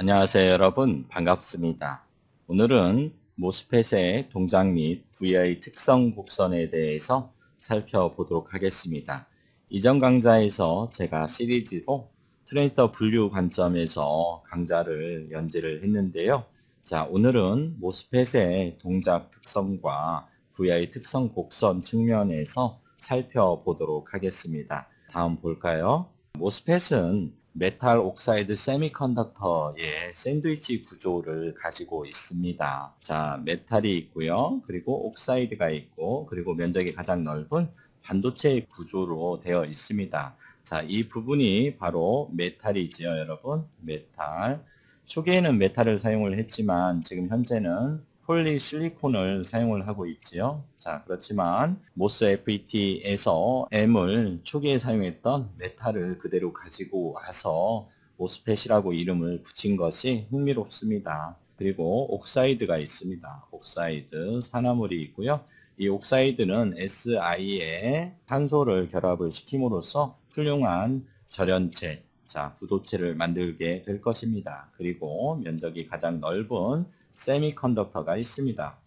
안녕하세요 여러분 반갑습니다. 오늘은 모스펫의 동작 및 VI 특성 곡선에 대해서 살펴보도록 하겠습니다. 이전 강좌에서 제가 시리즈로 트랜지스터 분류 관점에서 강좌를 연재를 했는데요. 자, 오늘은 모스펫의 동작 특성과 VI 특성 곡선 측면에서 살펴보도록 하겠습니다. 다음 볼까요? 모스펫은 메탈 옥사이드 세미컨덕터의 샌드위치 구조를 가지고 있습니다. 자, 메탈이 있고요. 그리고 옥사이드가 있고, 그리고 면적이 가장 넓은 반도체 구조로 되어 있습니다. 자, 이 부분이 바로 메탈이지요, 여러분. 메탈. 초기에는 메탈을 사용을 했지만 지금 현재는 폴리실리콘을 사용을 하고 있지요. 자, 그렇지만 모스 FET에서 M을 초기에 사용했던 메탈을 그대로 가지고 와서 모스펫이라고 이름을 붙인 것이 흥미롭습니다. 그리고 옥사이드가 있습니다. 옥사이드, 산화물이 있고요. 이 옥사이드는 Si에 탄소를 결합을 시킴으로써 훌륭한 절연체, 자, 부도체를 만들게 될 것입니다. 그리고 면적이 가장 넓은 세미컨덕터가 있습니다.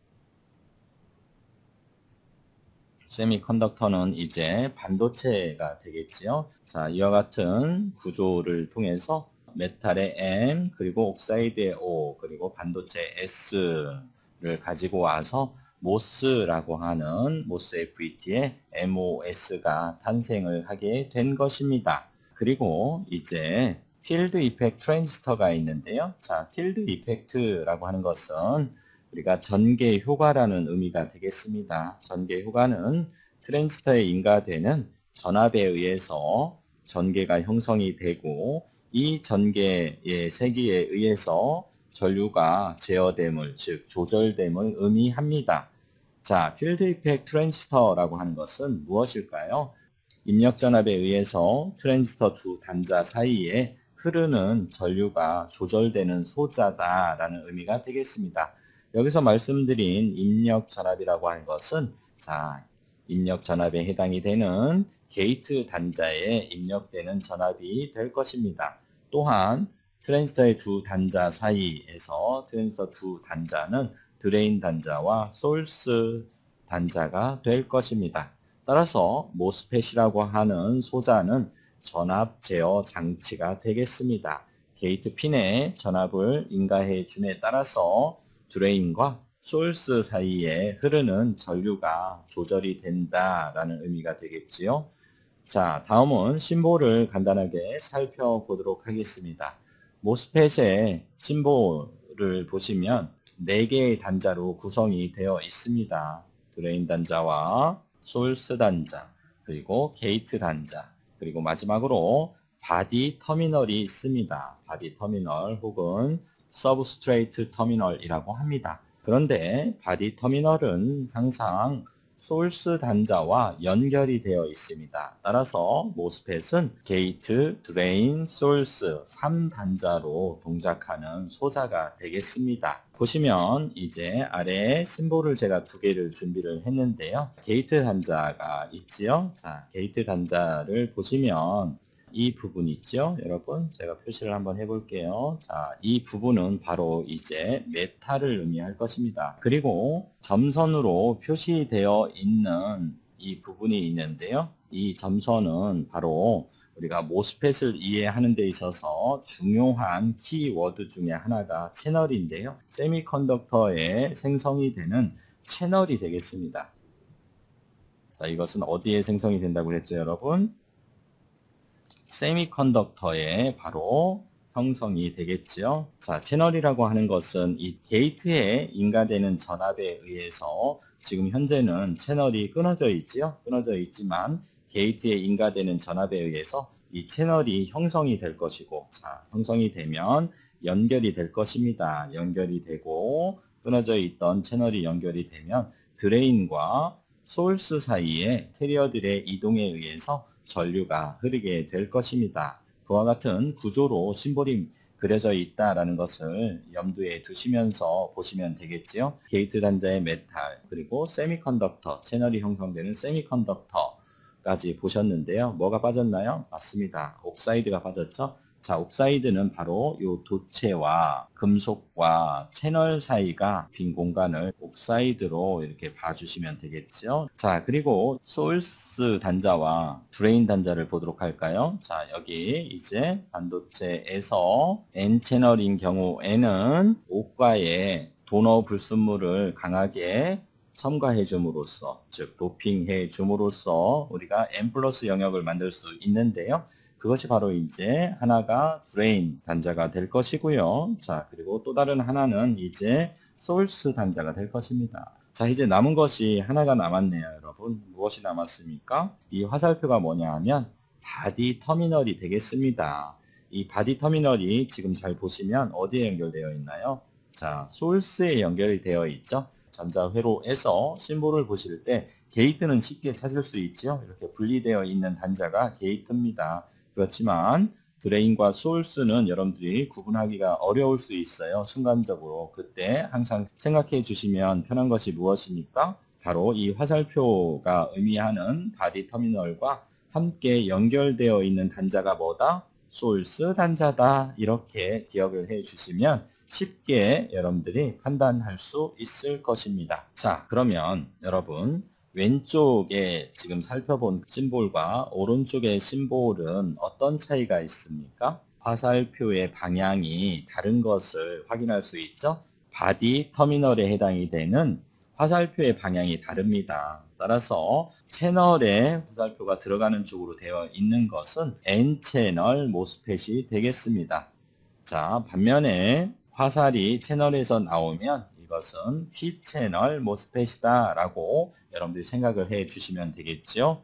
세미컨덕터는 이제 반도체가 되겠지요. 자, 이와 같은 구조를 통해서 메탈의 M, 그리고 옥사이드의 O, 그리고 반도체 S를 가지고 와서 모스라고 하는 모스 FET의 MOS가 탄생을 하게 된 것입니다. 그리고 이제 필드 이펙트 트랜지스터가 있는데요. 자, 필드 이펙트라고 하는 것은 우리가 전개 효과라는 의미가 되겠습니다. 전개 효과는 트랜지스터에 인가되는 전압에 의해서 전개가 형성이 되고 이 전개의 세기에 의해서 전류가 제어됨을, 즉 조절됨을 의미합니다. 자, 필드 이펙트 트랜지스터라고 하는 것은 무엇일까요? 입력 전압에 의해서 트랜지스터 두 단자 사이에 흐르는 전류가 조절되는 소자다라는 의미가 되겠습니다. 여기서 말씀드린 입력 전압이라고 하는 것은 자, 입력 전압에 해당이 되는 게이트 단자에 입력되는 전압이 될 것입니다. 또한 트랜지스터의 두 단자 사이에서 트랜지스터 두 단자는 드레인 단자와 소스 단자가 될 것입니다. 따라서 모스펫이라고 하는 소자는 전압 제어 장치가 되겠습니다. 게이트 핀에 전압을 인가해 줌에 따라서 드레인과 소스 사이에 흐르는 전류가 조절이 된다라는 의미가 되겠지요. 자, 다음은 심볼을 간단하게 살펴보도록 하겠습니다. 모스펫의 심볼을 보시면 4개의 단자로 구성이 되어 있습니다. 드레인 단자와 소스 단자, 그리고 게이트 단자, 그리고 마지막으로 바디 터미널이 있습니다. 바디 터미널 혹은 서브스트레이트 터미널이라고 합니다. 그런데 바디 터미널은 항상 소스 단자와 연결이 되어 있습니다. 따라서 모스펫은 게이트, 드레인, 소스 3단자로 동작하는 소자가 되겠습니다. 보시면 이제 아래에 심볼을 제가 2개를 준비를 했는데요. 게이트 단자가 있지요. 자, 게이트 단자를 보시면 이 부분 있죠, 여러분? 제가 표시를 한번 해볼게요. 자, 이 부분은 바로 이제 메탈을 의미할 것입니다. 그리고 점선으로 표시되어 있는 이 부분이 있는데요. 이 점선은 바로 우리가 모스펫을 이해하는 데 있어서 중요한 키워드 중에 하나가 채널인데요. 세미컨덕터에 생성이 되는 채널이 되겠습니다. 자, 이것은 어디에 생성이 된다고 했죠, 여러분? 세미컨덕터에 바로 형성이 되겠죠. 자, 채널이라고 하는 것은 이 게이트에 인가되는 전압에 의해서 지금 현재는 채널이 끊어져 있지요. 끊어져 있지만 게이트에 인가되는 전압에 의해서 이 채널이 형성이 될 것이고, 자, 형성이 되면 연결이 될 것입니다. 연결이 되고 끊어져 있던 채널이 연결이 되면 드레인과 소스 사이에 캐리어들의 이동에 의해서 전류가 흐르게 될 것입니다. 그와 같은 구조로 심볼이 그려져 있다는 것을 염두에 두시면서 보시면 되겠지요. 게이트 단자의 메탈, 그리고 세미컨덕터, 채널이 형성되는 세미컨덕터까지 보셨는데요. 뭐가 빠졌나요? 맞습니다. 옥사이드가 빠졌죠. 자, 옥사이드는 바로 요 도체와 금속과 채널 사이가 빈 공간을 옥사이드로 이렇게 봐주시면 되겠죠. 자, 그리고 소urce 단자와 드레인 단자를 보도록 할까요? 자, 여기 이제 반도체에서 N채널인 경우에는 옥과의 도너 불순물을 강하게 첨가해 줌으로써, 즉 도핑해 줌으로써 우리가 N 플러스 영역을 만들 수 있는데요. 그것이 바로 이제 하나가 드레인 단자가 될 것이고요. 자, 그리고 또 다른 하나는 이제 소urce 단자가 될 것입니다. 자, 이제 남은 것이 하나가 남았네요, 여러분. 무엇이 남았습니까? 이 화살표가 뭐냐 하면 바디 터미널이 되겠습니다. 이 바디 터미널이 지금 잘 보시면 어디에 연결되어 있나요? 자, 소urce에 연결이 되어 있죠. 전자회로에서 심볼을 보실 때 게이트는 쉽게 찾을 수 있죠. 이렇게 분리되어 있는 단자가 게이트입니다. 그렇지만 드레인과 소urce는 여러분들이 구분하기가 어려울 수 있어요. 순간적으로. 그때 항상 생각해 주시면 편한 것이 무엇입니까? 바로 이 화살표가 의미하는 바디 터미널과 함께 연결되어 있는 단자가 뭐다? 소urce 단자다. 이렇게 기억을 해 주시면 쉽게 여러분들이 판단할 수 있을 것입니다. 자, 그러면 여러분 왼쪽에 지금 살펴본 심볼과 오른쪽의 심볼은 어떤 차이가 있습니까? 화살표의 방향이 다른 것을 확인할 수 있죠? 바디 터미널에 해당이 되는 화살표의 방향이 다릅니다. 따라서 채널에 화살표가 들어가는 쪽으로 되어 있는 것은 N채널 모스펫이 되겠습니다. 자, 반면에 화살이 채널에서 나오면 이것은 P채널 모스펫이다 라고 여러분들이 생각을 해 주시면 되겠죠.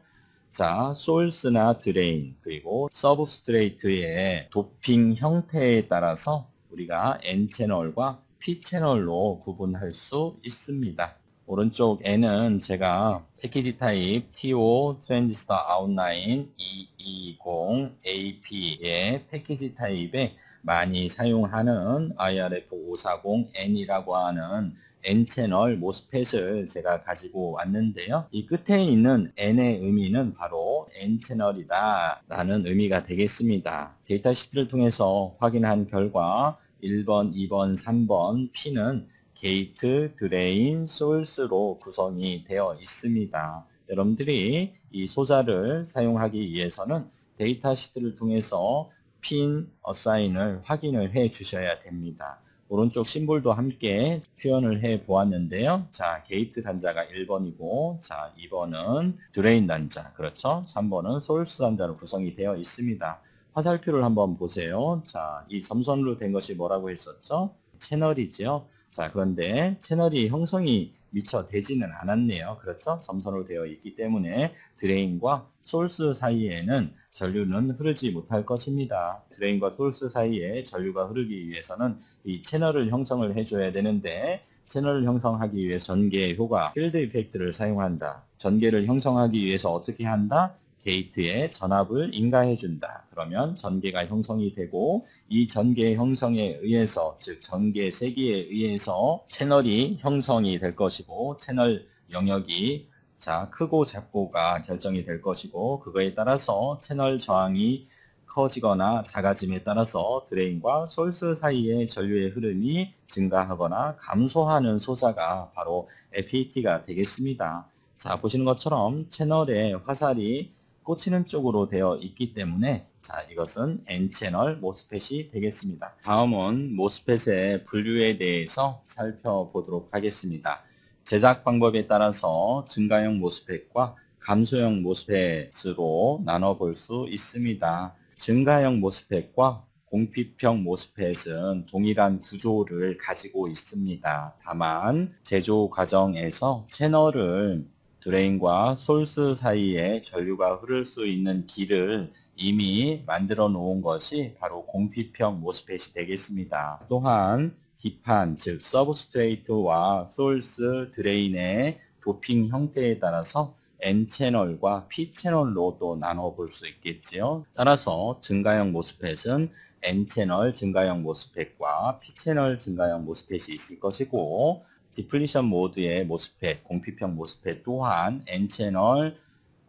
자, 소urce나 드레인 그리고 서브스트레이트의 도핑 형태에 따라서 우리가 N채널과 P채널로 구분할 수 있습니다. 오른쪽 N은 제가 패키지 타입 TO 트랜지스터 아웃라인 220AP의 패키지 타입에 많이 사용하는 IRF540N이라고 하는 N채널 모스펫을 제가 가지고 왔는데요. 이 끝에 있는 N의 의미는 바로 N채널이다 라는 의미가 되겠습니다. 데이터 시트를 통해서 확인한 결과 1번, 2번, 3번 P는 게이트, 드레인, 소urce로 구성이 되어 있습니다. 여러분들이 이 소자를 사용하기 위해서는 데이터 시트를 통해서 핀 어사인을 확인을 해 주셔야 됩니다. 오른쪽 심볼도 함께 표현을 해 보았는데요. 자, 게이트 단자가 1번이고, 자, 2번은 드레인 단자, 그렇죠? 3번은 소urce 단자로 구성이 되어 있습니다. 화살표를 한번 보세요. 자, 이 점선으로 된 것이 뭐라고 했었죠? 채널이죠. 자, 그런데 채널이 형성이 미처 되지는 않았네요. 그렇죠? 점선으로 되어 있기 때문에 드레인과 소urce 사이에는 전류는 흐르지 못할 것입니다. 드레인과 소urce 사이에 전류가 흐르기 위해서는 이 채널을 형성을 해줘야 되는데 채널을 형성하기 위해 전개 효과, 필드 이펙트를 사용한다. 전개를 형성하기 위해서 어떻게 한다? 게이트에 전압을 인가해준다. 그러면 전개가 형성이 되고 이 전개 형성에 의해서 즉 전개 세기에 의해서 채널이 형성이 될 것이고 채널 영역이 자 크고 작고가 결정이 될 것이고 그거에 따라서 채널 저항이 커지거나 작아짐에 따라서 드레인과 소urce 사이의 전류의 흐름이 증가하거나 감소하는 소자가 바로 FET가 되겠습니다. 자, 보시는 것처럼 채널에 화살이 꽂히는 쪽으로 되어 있기 때문에 자, 이것은 N채널 모스펫이 되겠습니다. 다음은 모스펫의 분류에 대해서 살펴보도록 하겠습니다. 제작 방법에 따라서 증가형 모스펫과 감소형 모스펫으로 나눠볼 수 있습니다. 증가형 모스펫과 공핍형 모스펫은 동일한 구조를 가지고 있습니다. 다만 제조 과정에서 채널을 드레인과 소urce 사이에 전류가 흐를 수 있는 길을 이미 만들어 놓은 것이 바로 공핍형 모스펫이 되겠습니다. 또한 기판, 즉 서브스트레이트와 소urce, 드레인의 도핑 형태에 따라서 N채널과 P채널로 또 나눠 볼 수 있겠지요. 따라서 증가형 모스펫은 N채널 증가형 모스펫과 P채널 증가형 모스펫이 있을 것이고 디플리션 모드의 모스펫, 공핍형 모스펫 또한 N채널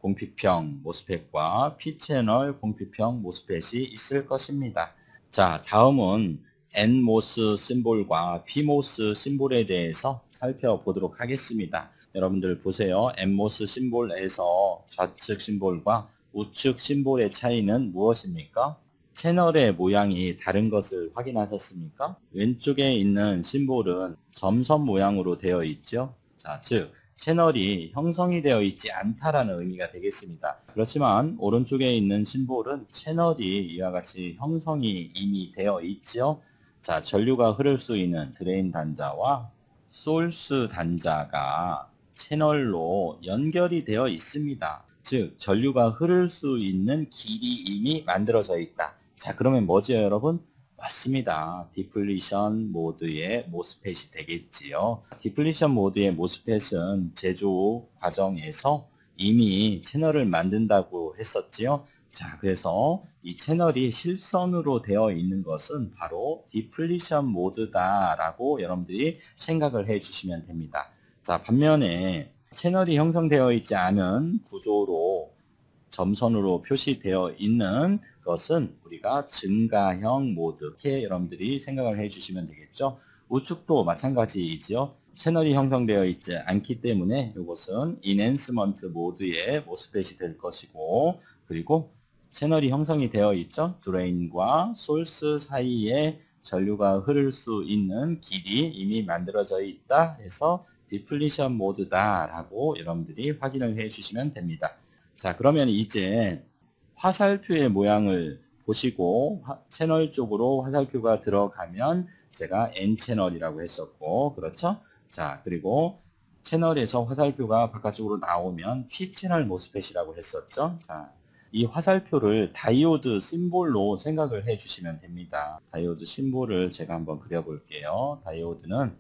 공핍형 모스펫과 P채널 공핍형 모스펫이 있을 것입니다. 자, 다음은 NMOS 심볼과 PMOS 심볼에 대해서 살펴보도록 하겠습니다. 여러분들 보세요. NMOS 심볼에서 좌측 심볼과 우측 심볼의 차이는 무엇입니까? 채널의 모양이 다른 것을 확인하셨습니까? 왼쪽에 있는 심볼은 점선 모양으로 되어 있죠. 자, 즉 채널이 형성이 되어 있지 않다라는 의미가 되겠습니다. 그렇지만 오른쪽에 있는 심볼은 채널이 이와 같이 형성이 이미 되어 있죠. 자, 전류가 흐를 수 있는 드레인 단자와 소스 단자가 채널로 연결이 되어 있습니다. 즉 전류가 흐를 수 있는 길이 이미 만들어져 있다. 자, 그러면 뭐죠, 여러분? 맞습니다. 디플리션 모드의 모스펫이 되겠지요. 디플리션 모드의 모스펫은 제조 과정에서 이미 채널을 만든다고 했었지요. 자, 그래서 이 채널이 실선으로 되어 있는 것은 바로 디플리션 모드다라고 여러분들이 생각을 해 주시면 됩니다. 자, 반면에 채널이 형성되어 있지 않은 구조로 점선으로 표시되어 있는 것은 우리가 증가형 모드, 이렇게 여러분들이 생각을 해 주시면 되겠죠. 우측도 마찬가지이지요. 채널이 형성되어 있지 않기 때문에 이것은 인핸스먼트 모드의 모스펫이 될 것이고, 그리고 채널이 형성이 되어 있죠. 드레인과 소스 사이에 전류가 흐를 수 있는 길이 이미 만들어져 있다 해서 디플리션 모드다 라고 여러분들이 확인을 해 주시면 됩니다. 자, 그러면 이제 화살표의 모양을 보시고 채널 쪽으로 화살표가 들어가면 제가 N채널이라고 했었고, 그렇죠? 자, 그리고 채널에서 화살표가 바깥쪽으로 나오면 P채널 모스펫이라고 했었죠? 자, 이 화살표를 다이오드 심볼로 생각을 해 주시면 됩니다. 다이오드 심볼을 제가 한번 그려볼게요. 다이오드는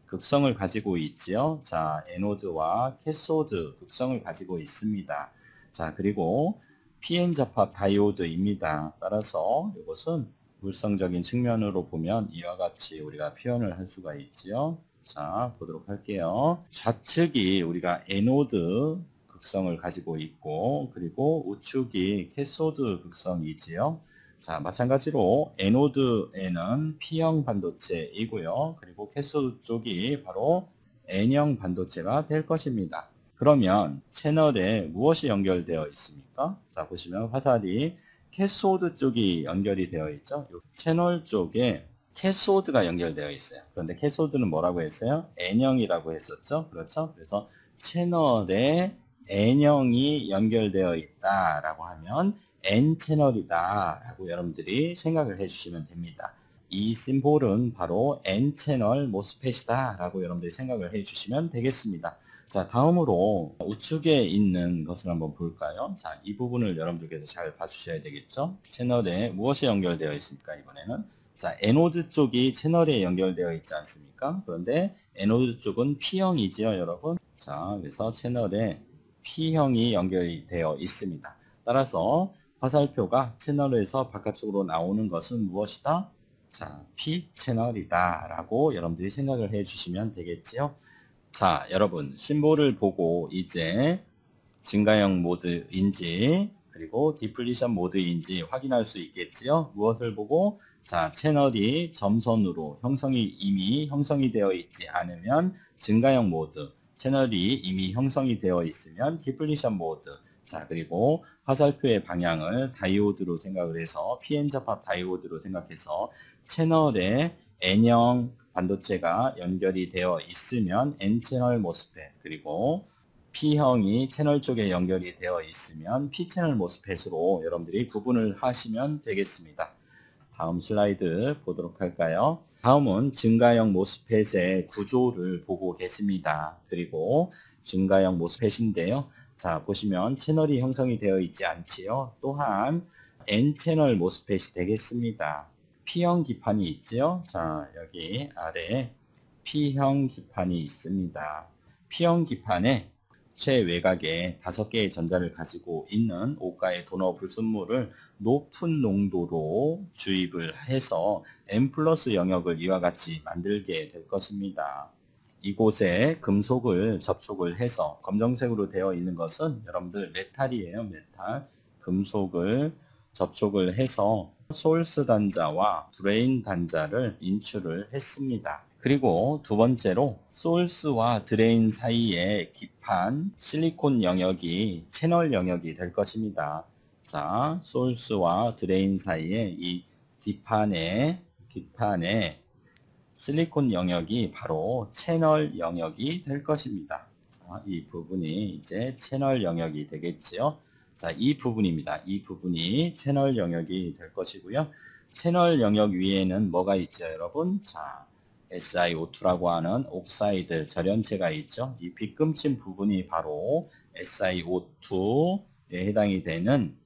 극성을 가지고 있지요. 자, 에노드와 캐소드 극성을 가지고 있습니다. 자, 그리고 PN 접합 다이오드입니다. 따라서 이것은 물성적인 측면으로 보면 이와 같이 우리가 표현을 할 수가 있지요. 자, 보도록 할게요. 좌측이 우리가 에노드 극성을 가지고 있고, 그리고 우측이 캐소드 극성이지요. 자, 마찬가지로 에노드에는 P형 반도체이고요. 그리고 캐소드 쪽이 바로 N형 반도체가 될 것입니다. 그러면 채널에 무엇이 연결되어 있습니까? 자, 보시면 화살이 캐소드 쪽이 연결이 되어 있죠. 이 채널 쪽에 캐소드가 연결되어 있어요. 그런데 캐소드는 뭐라고 했어요? N형이라고 했었죠. 그렇죠? 그래서 채널에 N형이 연결되어 있다라고 하면 N채널이다 라고 여러분들이 생각을 해주시면 됩니다. 이 심볼은 바로 N채널 모스펫이다 라고 여러분들이 생각을 해주시면 되겠습니다. 자, 다음으로 우측에 있는 것을 한번 볼까요? 자, 이 부분을 여러분들께서 잘 봐주셔야 되겠죠? 채널에 무엇이 연결되어 있습니까, 이번에는? 자, 에노드 쪽이 채널에 연결되어 있지 않습니까? 그런데 에노드 쪽은 P형이지요, 여러분? 자, 그래서 채널에 P형이 연결이 되어 있습니다. 따라서 화살표가 채널에서 바깥쪽으로 나오는 것은 무엇이다? 자, P채널이다 라고 여러분들이 생각을 해 주시면 되겠지요. 자, 여러분 심볼을 보고 이제 증가형 모드인지 그리고 디플리션 모드인지 확인할 수 있겠지요. 무엇을 보고? 자, 채널이 점선으로 이미 형성이 되어 있지 않으면 증가형 모드, 채널이 이미 형성이 되어 있으면 디플리션 모드. 자, 그리고 화살표의 방향을 다이오드로 생각을 해서 PN 접합 다이오드로 생각해서 채널에 N형 반도체가 연결이 되어 있으면 N채널 모스펫, 그리고 P형이 채널 쪽에 연결이 되어 있으면 P채널 모스펫으로 여러분들이 구분을 하시면 되겠습니다. 다음 슬라이드 보도록 할까요? 다음은 증가형 모스펫의 구조를 보고 계십니다. 그리고 증가형 모스펫인데요. 자, 보시면 채널이 형성이 되어 있지 않지요. 또한 N채널 모스펫이 되겠습니다. P형 기판이 있죠. 자, 여기 아래 P형 기판이 있습니다. P형 기판에 최외곽에 5개의 전자를 가지고 있는 오가의 도너 불순물을 높은 농도로 주입을 해서 N 플러스 영역을 이와 같이 만들게 될 것입니다. 이곳에 금속을 접촉을 해서 검정색으로 되어 있는 것은 여러분들 메탈이에요. 메탈. 금속을 접촉을 해서 소urce 단자와 드레인 단자를 인출을 했습니다. 그리고 두 번째로 소urce와 드레인 사이에 깊은 실리콘 영역이 채널 영역이 될 것입니다. 자, 소urce와 드레인 사이에 이 깊은의 실리콘 영역이 바로 채널 영역이 될 것입니다. 자, 이 부분이 이제 채널 영역이 되겠지요. 자, 이 부분입니다. 이 부분이 채널 영역이 될 것이고요. 채널 영역 위에는 뭐가 있죠, 여러분? 자, SiO2라고 하는 옥사이드 절연체가 있죠. 이 빗금친 부분이 바로 SiO2에 해당이 되는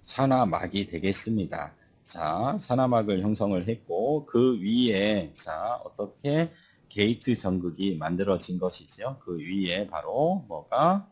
산화막이 되겠습니다. 자, 산화막을 형성을 했고 그 위에 자, 어떻게 게이트 전극이 만들어진 것이지요. 그 위에 바로 뭐가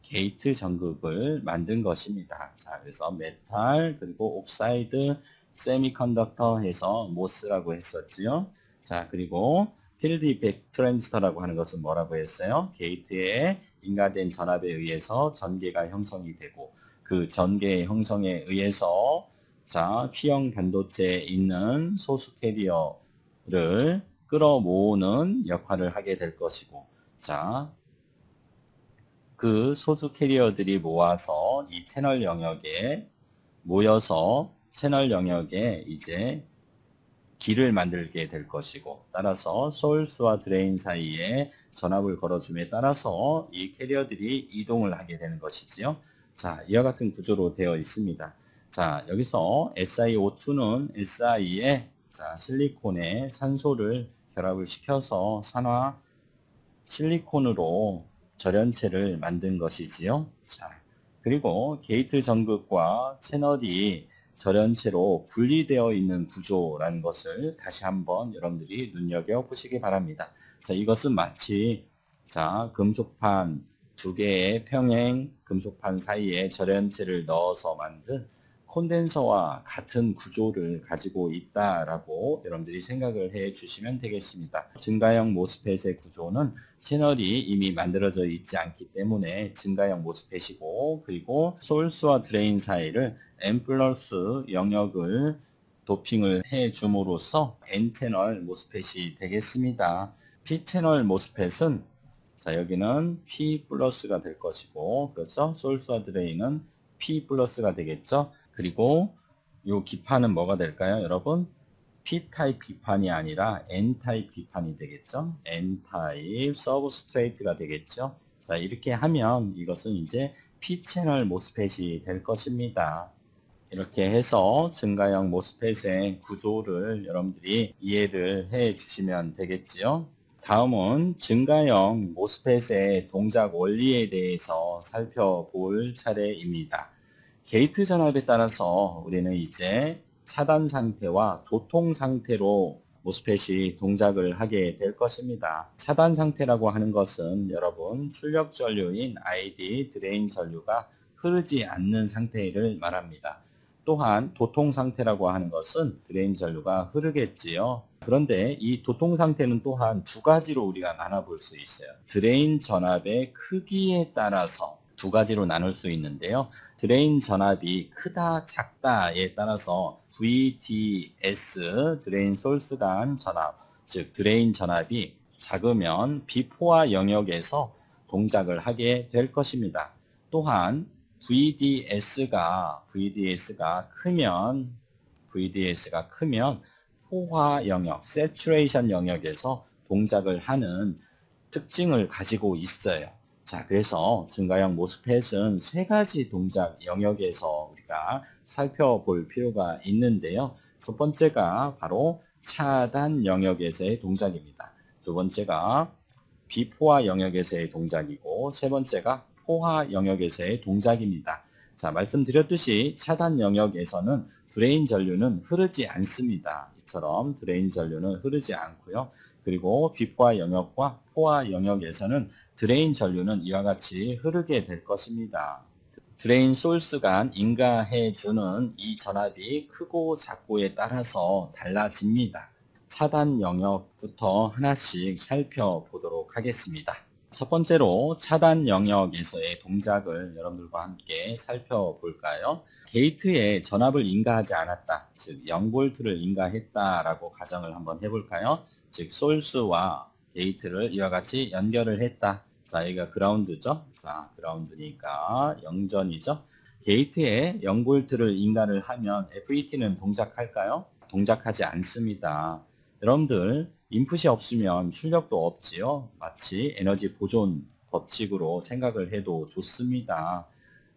게이트 전극을 만든 것입니다. 자, 그래서 메탈 그리고 옥사이드 세미컨덕터 해서 모스라고 했었지요. 자, 그리고 필드 이펙트 트랜지스터라고 하는 것은 뭐라고 했어요? 게이트에 인가된 전압에 의해서 전개가 형성이 되고 그 전개 형성에 의해서 자, P형 반도체에 있는 소수 캐리어를 끌어모으는 역할을 하게 될 것이고 자, 그 소수 캐리어들이 모아서 이 채널 영역에 모여서 채널 영역에 이제 길을 만들게 될 것이고 따라서 소urce와 드레인 사이에 전압을 걸어줌에 따라서 이 캐리어들이 이동을 하게 되는 것이지요. 자, 이와 같은 구조로 되어 있습니다. 자, 여기서 SiO2는 Si에 자, 실리콘에 산소를 결합을 시켜서 산화 실리콘으로 절연체를 만든 것이지요. 자, 그리고 게이트 전극과 채널이 절연체로 분리되어 있는 구조라는 것을 다시 한번 여러분들이 눈여겨보시기 바랍니다. 자, 이것은 마치 자, 금속판 두 개의 평행 금속판 사이에 절연체를 넣어서 만든 콘덴서와 같은 구조를 가지고 있다라고 여러분들이 생각을 해 주시면 되겠습니다. 증가형 모스펫의 구조는 채널이 이미 만들어져 있지 않기 때문에 증가형 모스펫이고 그리고 소urce와 드레인 사이를 N 플러스 영역을 도핑을 해 줌으로써 N채널 모스펫이 되겠습니다. P채널 모스펫은 자, 여기는 P 플러스가 될 것이고 그래서 소urce와 드레인은 P 플러스가 되겠죠. 그리고 이 기판은 뭐가 될까요, 여러분? P-타입 기판이 아니라 N-타입 기판이 되겠죠. N-타입 서브스트레이트가 되겠죠. 자, 이렇게 하면 이것은 이제 P-채널 모스펫이 될 것입니다. 이렇게 해서 증가형 모스펫의 구조를 여러분들이 이해를 해 주시면 되겠지요. 다음은 증가형 모스펫의 동작 원리에 대해서 살펴볼 차례입니다. 게이트 전압에 따라서 우리는 이제 차단 상태와 도통 상태로 모스펫이 동작을 하게 될 것입니다. 차단 상태라고 하는 것은 여러분 출력 전류인 ID 드레인 전류가 흐르지 않는 상태를 말합니다. 또한 도통 상태라고 하는 것은 드레인 전류가 흐르겠지요. 그런데 이 도통 상태는 또한 두 가지로 우리가 나눠볼 수 있어요. 드레인 전압의 크기에 따라서 두 가지로 나눌 수 있는데요. 드레인 전압이 크다 작다에 따라서 VDS 드레인 소urce 간 전압 즉 드레인 전압이 작으면 비포화 영역에서 동작을 하게 될 것입니다. 또한 VDS가 크면 포화 영역, 세츄레이션 영역에서 동작을 하는 특징을 가지고 있어요. 자, 그래서 증가형 모스펫은 세 가지 동작 영역에서 우리가 살펴볼 필요가 있는데요. 첫 번째가 바로 차단 영역에서의 동작입니다. 두 번째가 비포화 영역에서의 동작이고 세 번째가 포화 영역에서의 동작입니다. 자, 말씀드렸듯이 차단 영역에서는 드레인 전류는 흐르지 않습니다. 이처럼 드레인 전류는 흐르지 않고요. 그리고 비포화 영역과 포화 영역에서는 드레인 전류는 이와 같이 흐르게 될 것입니다. 드레인 소urce 간 인가해주는 이 전압이 크고 작고에 따라서 달라집니다. 차단 영역부터 하나씩 살펴보도록 하겠습니다. 첫 번째로 차단 영역에서의 동작을 여러분들과 함께 살펴볼까요? 게이트에 전압을 인가하지 않았다. 즉 0V를 인가했다라고 가정을 한번 해볼까요? 즉 소스와 게이트를 이와 같이 연결을 했다. 자, 여기가 그라운드죠. 자, 그라운드니까 영전이죠. 게이트에 0V를 인가를 하면 FET는 동작할까요? 동작하지 않습니다. 여러분들 인풋이 없으면 출력도 없지요. 마치 에너지 보존 법칙으로 생각을 해도 좋습니다.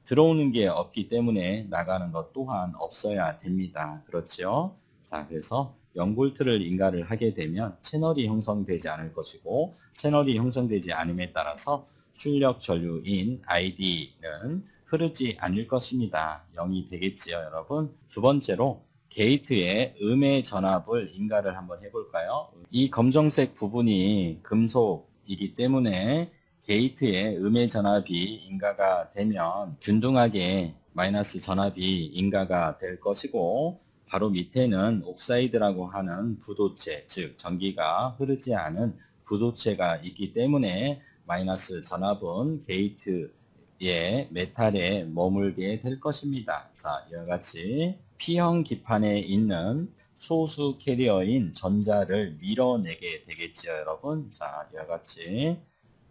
들어오는 게 없기 때문에 나가는 것 또한 없어야 됩니다. 그렇지요? 자, 그래서 0V를 인가를 하게 되면 채널이 형성되지 않을 것이고 채널이 형성되지 않음에 따라서 출력 전류인 ID는 흐르지 않을 것입니다. 0이 되겠지요, 여러분? 두 번째로 게이트에 음의 전압을 인가를 한번 해볼까요? 이 검정색 부분이 금속이기 때문에 게이트에 음의 전압이 인가가 되면 균등하게 마이너스 전압이 인가가 될 것이고 바로 밑에는 옥사이드라고 하는 부도체, 즉 전기가 흐르지 않은 부도체가 있기 때문에 마이너스 전압은 게이트의 메탈에 머물게 될 것입니다. 자, 이와 같이 P형 기판에 있는 소수 캐리어인 전자를 밀어내게 되겠죠, 여러분. 자, 이와 같이.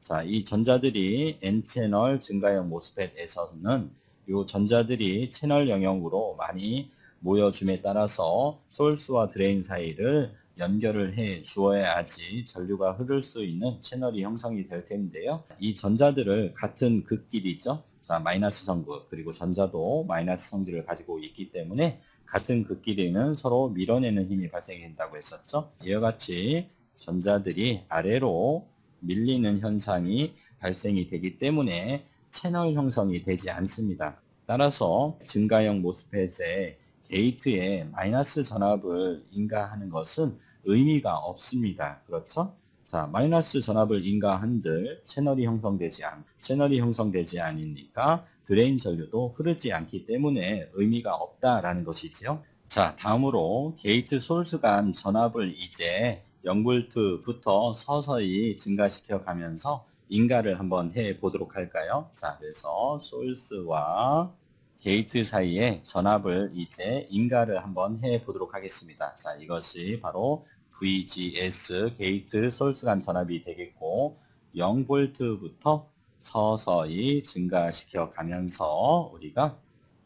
자, 이 전자들이 N채널 증가형 모스펫에서는 이 전자들이 채널 영역으로 많이 모여줌에 따라서 소스와 드레인 사이를 연결을 해 주어야지 전류가 흐를 수 있는 채널이 형성이 될 텐데요. 이 전자들을 같은 극끼리죠. 자, 마이너스 성극, 그리고 전자도 마이너스 성질을 가지고 있기 때문에 같은 극끼리는 서로 밀어내는 힘이 발생된다고 했었죠. 이와 같이 전자들이 아래로 밀리는 현상이 발생이 되기 때문에 채널 형성이 되지 않습니다. 따라서 증가형 모스펫의 게이트에 마이너스 전압을 인가하는 것은 의미가 없습니다. 그렇죠? 자, 마이너스 전압을 인가한들 채널이 형성되지 않으니까 드레인 전류도 흐르지 않기 때문에 의미가 없다라는 것이지요. 자, 다음으로 게이트 소스 간 전압을 이제 0V부터 서서히 증가시켜 가면서 인가를 한번 해 보도록 할까요? 자, 그래서 소스와 게이트 사이에 전압을 이제 인가를 한번 해 보도록 하겠습니다. 자, 이것이 바로 VGS 게이트 소스 간 전압이 되겠고 0V부터 서서히 증가시켜 가면서 우리가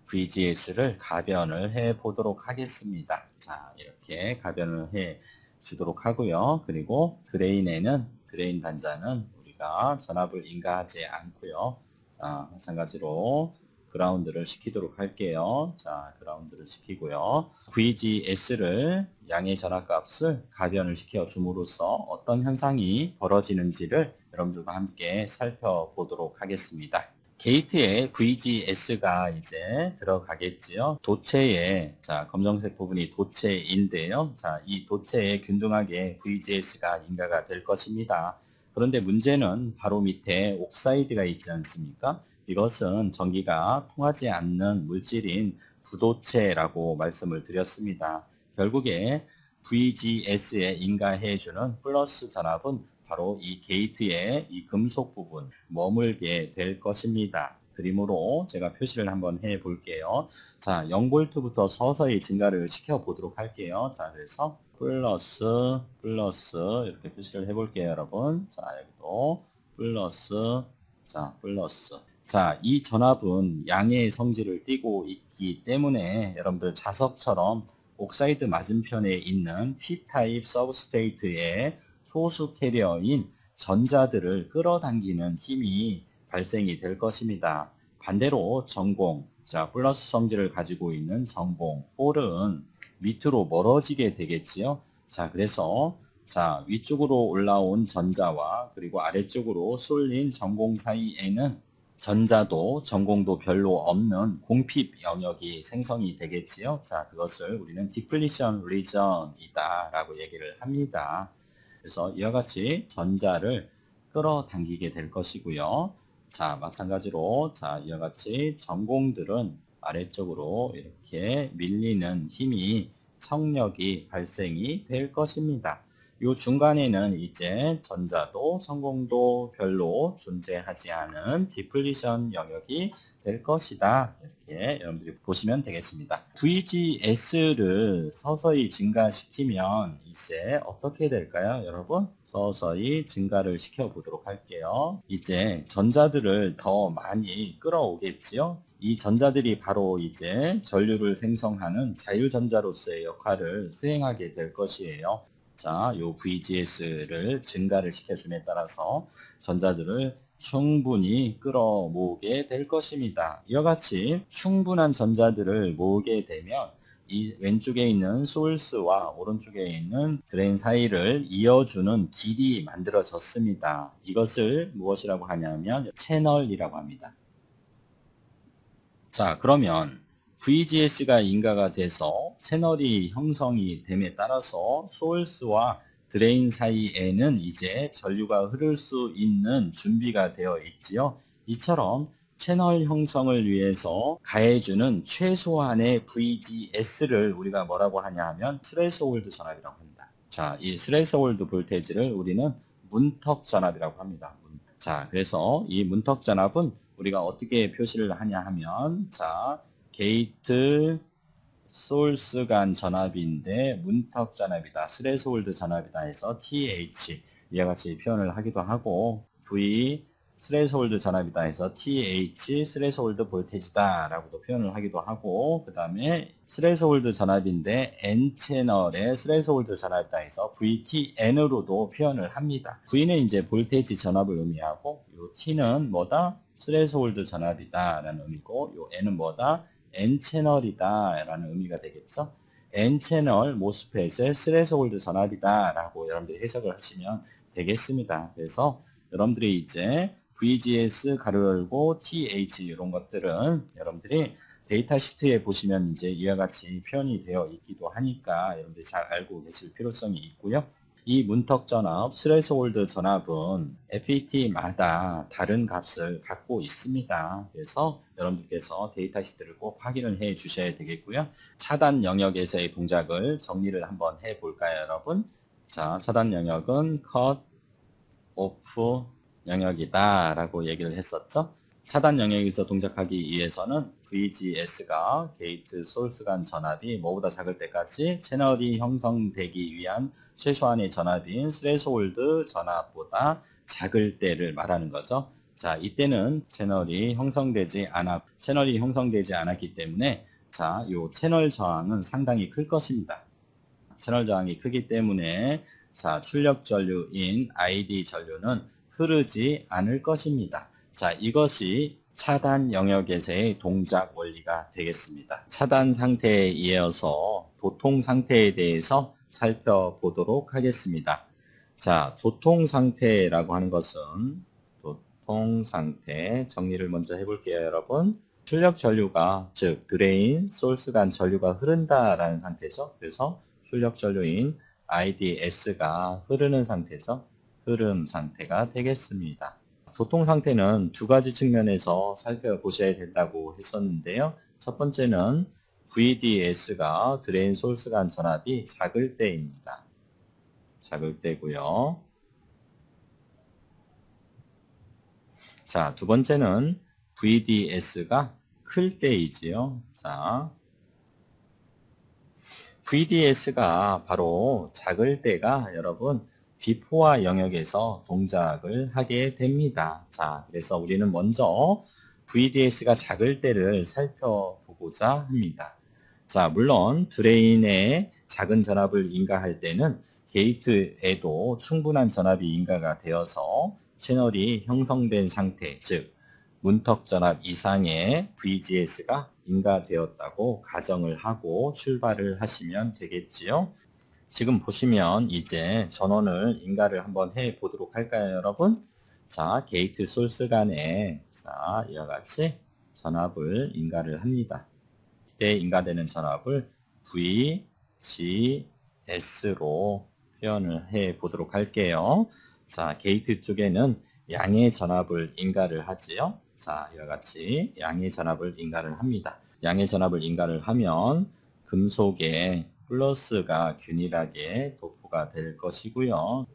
VGS를 가변을 해 보도록 하겠습니다. 자, 이렇게 가변을 해 주도록 하고요. 그리고 드레인 단자는 우리가 전압을 인가하지 않고요. 자, 마찬가지로 그라운드를 시키도록 할게요. 자, 그라운드를 시키고요. VGS를 양의 전압값을 가변을 시켜 줌으로써 어떤 현상이 벌어지는지를 여러분들과 함께 살펴보도록 하겠습니다. 게이트에 VGS가 이제 들어가겠지요. 도체에, 자, 검정색 부분이 도체인데요. 자, 이 도체에 균등하게 VGS가 인가가 될 것입니다. 그런데 문제는 바로 밑에 옥사이드가 있지 않습니까? 이것은 전기가 통하지 않는 물질인 부도체라고 말씀을 드렸습니다. 결국에 VGS에 인가해주는 플러스 전압은 바로 이 게이트의 이 금속 부분 머물게 될 것입니다. 그림으로 제가 표시를 한번 해 볼게요. 자, 0V부터 서서히 증가를 시켜 보도록 할게요. 자, 그래서 플러스 이렇게 표시를 해 볼게요, 여러분. 자, 여기도 플러스, 자, 플러스. 자, 이 전압은 양의 성질을 띠고 있기 때문에 여러분들 자석처럼 옥사이드 맞은편에 있는 P타입 서브스테이트의 소수 캐리어인 전자들을 끌어당기는 힘이 발생이 될 것입니다. 반대로 전공, 자, 플러스 성질을 가지고 있는 전공, 홀은 밑으로 멀어지게 되겠지요. 자, 그래서 자, 위쪽으로 올라온 전자와 그리고 아래쪽으로 쏠린 전공 사이에는 전자도 전공도 별로 없는 공핍 영역이 생성이 되겠지요. 자, 그것을 우리는 디플리션 리전이다 라고 얘기를 합니다. 그래서 이와 같이 전자를 끌어당기게 될 것이고요. 자, 마찬가지로 자, 이와 같이 전공들은 아래쪽으로 이렇게 밀리는 힘이 청력이 발생이 될 것입니다. 요 중간에는 이제 전자도 전공도 별로 존재하지 않은 디플리션 영역이 될 것이다. 이렇게 여러분들이 보시면 되겠습니다. VGS를 서서히 증가시키면 이제 어떻게 될까요, 여러분? 서서히 증가를 시켜 보도록 할게요. 이제 전자들을 더 많이 끌어오겠지요? 이 전자들이 바로 이제 전류를 생성하는 자유전자로서의 역할을 수행하게 될 것이에요. 자, 요 VGS를 증가를 시켜줌에 따라서 전자들을 충분히 끌어모으게 될 것입니다. 이와 같이 충분한 전자들을 모으게 되면 이 왼쪽에 있는 소스와 오른쪽에 있는 드레인 사이를 이어주는 길이 만들어졌습니다. 이것을 무엇이라고 하냐면 채널이라고 합니다. 자, 그러면 VGS가 인가가 돼서 채널이 형성이 됨에 따라서 소스와 드레인 사이에는 이제 전류가 흐를 수 있는 준비가 되어 있지요. 이처럼 채널 형성을 위해서 가해주는 최소한의 VGS를 우리가 뭐라고 하냐 하면 스레스홀드 전압이라고 합니다. 자, 이 스레스홀드 볼테이지를 우리는 문턱 전압이라고 합니다. 자, 그래서 이 문턱 전압은 우리가 어떻게 표시를 하냐 하면, 자, 게이트 소스 간 전압인데 문턱 전압이다, 스레스홀드 전압이다 해서 TH 이와 같이 표현을 하기도 하고, V 스레스홀드 전압이다 해서 TH 스레스홀드 볼테이지다 라고도 표현을 하기도 하고, 그 다음에 스레스홀드 전압인데 N채널의 스레스홀드 전압이다 해서 VTN으로도 표현을 합니다. V는 이제 볼테이지 전압을 의미하고, 요 T는 뭐다? 스레스홀드 전압이다 라는 의미고, 요 N은 뭐다? N채널이다 라는 의미가 되겠죠. N채널 모스펫의 스레스홀드 전압이다 라고 여러분들이 해석을 하시면 되겠습니다. 그래서 여러분들이 이제 VGS 가로 열고 TH 이런 것들은 여러분들이 데이터 시트에 보시면 이제 이와 같이 표현이 되어 있기도 하니까 여러분들이 잘 알고 계실 필요성이 있고요. 이 문턱 전압, 스레스홀드 전압은 FET마다 다른 값을 갖고 있습니다. 그래서 여러분들께서 데이터 시트를 꼭 확인을 해 주셔야 되겠고요. 차단 영역에서의 동작을 정리를 한번 해 볼까요, 여러분? 자, 차단 영역은 컷, 오프 영역이다 라고 얘기를 했었죠. 차단 영역에서 동작하기 위해서는 VGS가 게이트 소스 간 전압이 뭐보다 작을 때까지 채널이 형성되기 위한 최소한의 전압인 스레스홀드 전압보다 작을 때를 말하는 거죠. 자, 이때는 채널이 형성되지 않았기 때문에, 자, 요 채널 저항은 상당히 클 것입니다. 채널 저항이 크기 때문에, 자, 출력 전류인 ID 전류는 흐르지 않을 것입니다. 자, 이것이 차단 영역에서의 동작 원리가 되겠습니다. 차단 상태에 이어서 도통 상태에 대해서 살펴보도록 하겠습니다. 자, 도통 상태라고 하는 것은, 도통 상태 정리를 먼저 해볼게요, 여러분. 출력 전류가, 즉 드레인, 소스 간 전류가 흐른다라는 상태죠. 그래서 출력 전류인 IDS가 흐르는 상태죠. 흐름 상태가 되겠습니다. 도통 상태는 두 가지 측면에서 살펴보셔야 된다고 했었는데요. 첫 번째는 VDS가 드레인 소스 간 전압이 작을 때입니다. 작을 때고요. 자, 두 번째는 VDS가 클 때이지요. 자, VDS가 바로 작을 때가 여러분 비포화 영역에서 동작을 하게 됩니다. 자, 그래서 우리는 먼저 VDS가 작을 때를 살펴보고자 합니다. 자, 물론 드레인에 작은 전압을 인가할 때는 게이트에도 충분한 전압이 인가가 되어서 채널이 형성된 상태, 즉 문턱 전압 이상의 VGS가 인가되었다고 가정을 하고 출발을 하시면 되겠지요. 지금 보시면 이제 전원을 인가를 한번 해 보도록 할까요, 여러분? 자, 게이트 소스 간에, 자, 이와 같이 전압을 인가를 합니다. 이때 인가되는 전압을 VGS로 표현을 해 보도록 할게요. 자, 게이트 쪽에는 양의 전압을 인가를 하지요. 자, 이와 같이 양의 전압을 인가를 합니다. 양의 전압을 인가를 하면 금속에 플러스가 균일하게 전압부가 될 것이고요.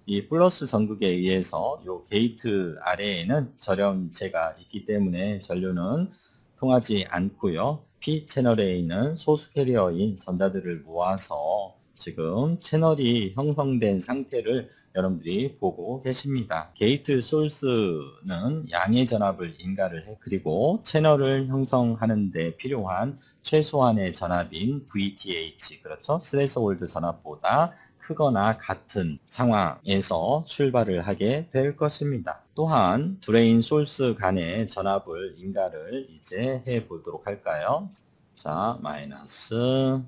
이 플러스 전극에 의해서 이 게이트 아래에는 절연체가 있기 때문에 전류는 통하지 않고요. P 채널에 있는 소수 캐리어인 전자들을 모아서 지금 채널이 형성된 상태를 여러분들이 보고 계십니다. 게이트 소스는 양의 전압을 인가를 해 그리고 채널을 형성하는 데 필요한 최소한의 전압인 VTH, 그렇죠? 스레스홀드 전압보다 크거나 같은 상황에서 출발을 하게 될 것입니다. 또한 드레인 소스 간의 전압을 인가를 이제 해 보도록 할까요? 자, 마이너스,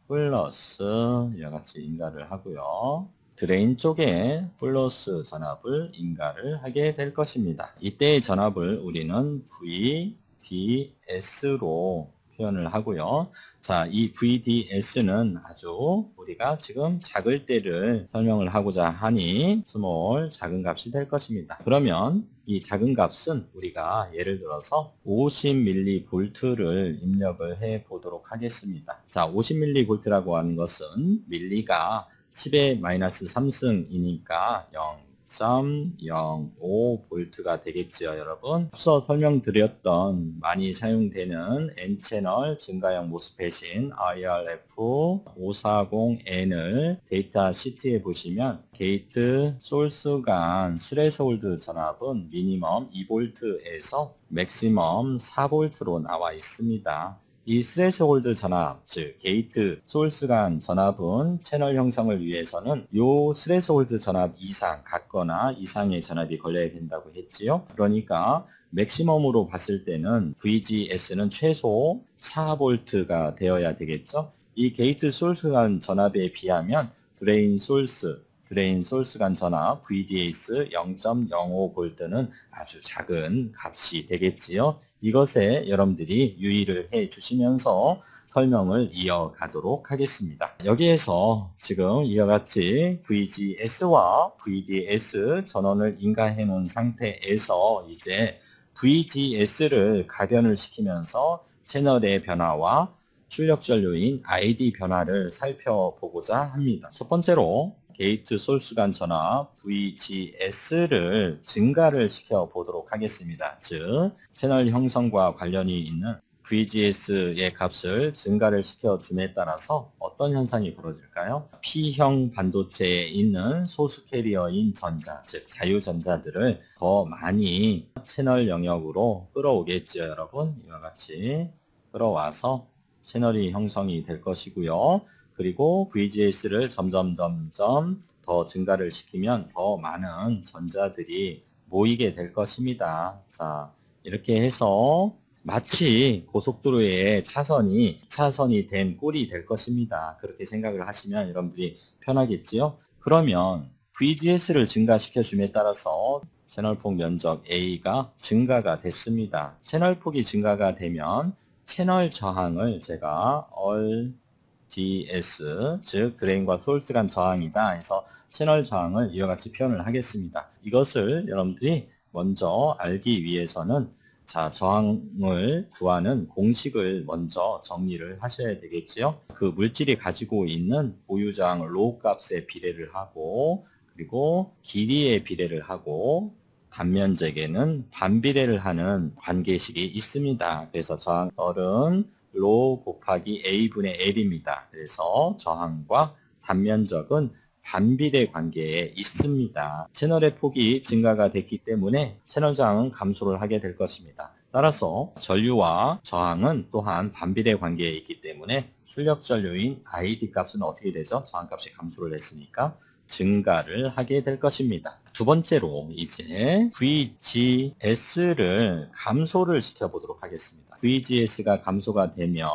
플러스 이와 같이 인가를 하고요. 드레인 쪽에 플러스 전압을 인가를 하게 될 것입니다. 이때의 전압을 우리는 VDS로 표현을 하고요. 자, 이 VDS는 아주 우리가 지금 작을 때를 설명을 하고자 하니 스몰 작은 값이 될 것입니다. 그러면 이 작은 값은 우리가 예를 들어서 50mV를 입력을 해 보도록 하겠습니다. 자, 50mV라고 하는 것은 밀리가 10의 마이너스 3승이니까 0.05V가 되겠지요, 여러분. 앞서 설명드렸던 많이 사용되는 N채널 증가형 모스펫인 IRF540N을 데이터 시트에 보시면 게이트 소스 간 스레스홀드 전압은 미니멈 2V에서 맥시멈 4V로 나와 있습니다. 이 스레스홀드 전압, 즉 게이트 소스 간 전압은 채널 형성을 위해서는 이 스레스홀드 전압 이상, 같거나 이상의 전압이 걸려야 된다고 했지요. 그러니까 맥시멈으로 봤을 때는 VGS는 최소 4V가 되어야 되겠죠. 이 게이트 소스 간 전압에 비하면 드레인 소스 간 전압 VDS 0.05V는 아주 작은 값이 되겠지요. 이것에 여러분들이 유의를 해 주시면서 설명을 이어가도록 하겠습니다. 여기에서 지금 이와 같이 VGS와 VDS 전원을 인가해 놓은 상태에서 이제 VGS를 가변을 시키면서 채널의 변화와 출력 전류인 ID 변화를 살펴보고자 합니다. 첫 번째로 게이트 소스 간 전압 VGS를 증가를 시켜 보도록 하겠습니다. 즉 채널 형성과 관련이 있는 VGS의 값을 증가를 시켜줌에 따라서 어떤 현상이 벌어질까요? P형 반도체에 있는 소수 캐리어인 전자, 즉 자유전자들을 더 많이 채널 영역으로 끌어오겠죠, 여러분. 이와 같이 끌어와서 채널이 형성이 될 것이고요. 그리고 VGS를 점점 더 증가를 시키면 더 많은 전자들이 모이게 될 것입니다. 자, 이렇게 해서 마치 고속도로의 차선이 2차선이 된 꼴이 될 것입니다. 그렇게 생각을 하시면 여러분들이 편하겠지요? 그러면 VGS를 증가시켜줌에 따라서 채널폭 면적 A가 증가가 됐습니다. 채널폭이 증가가 되면 채널 저항을 제가 DS, 즉 드레인과 소스 간 저항이다 해서 채널 저항을 이와 같이 표현을 하겠습니다. 이것을 여러분들이 먼저 알기 위해서는 자, 저항을 구하는 공식을 먼저 정리를 하셔야 되겠지요. 그 물질이 가지고 있는 보유 저항 로 값에 비례를 하고 그리고 길이에 비례를 하고 단면적에는 반비례를 하는 관계식이 있습니다. 그래서 저항은 로 곱하기 A분의 L입니다. 그래서 저항과 단면적은 반비례 관계에 있습니다. 채널의 폭이 증가가 됐기 때문에 채널 저항은 감소를 하게 될 것입니다. 따라서 전류와 저항은 또한 반비례 관계에 있기 때문에 출력 전류인 ID 값은 어떻게 되죠? 저항 값이 감소를 했으니까 증가를 하게 될 것입니다. 두 번째로 이제 VGS를 감소를 시켜보도록 하겠습니다. VGS가 감소가 되면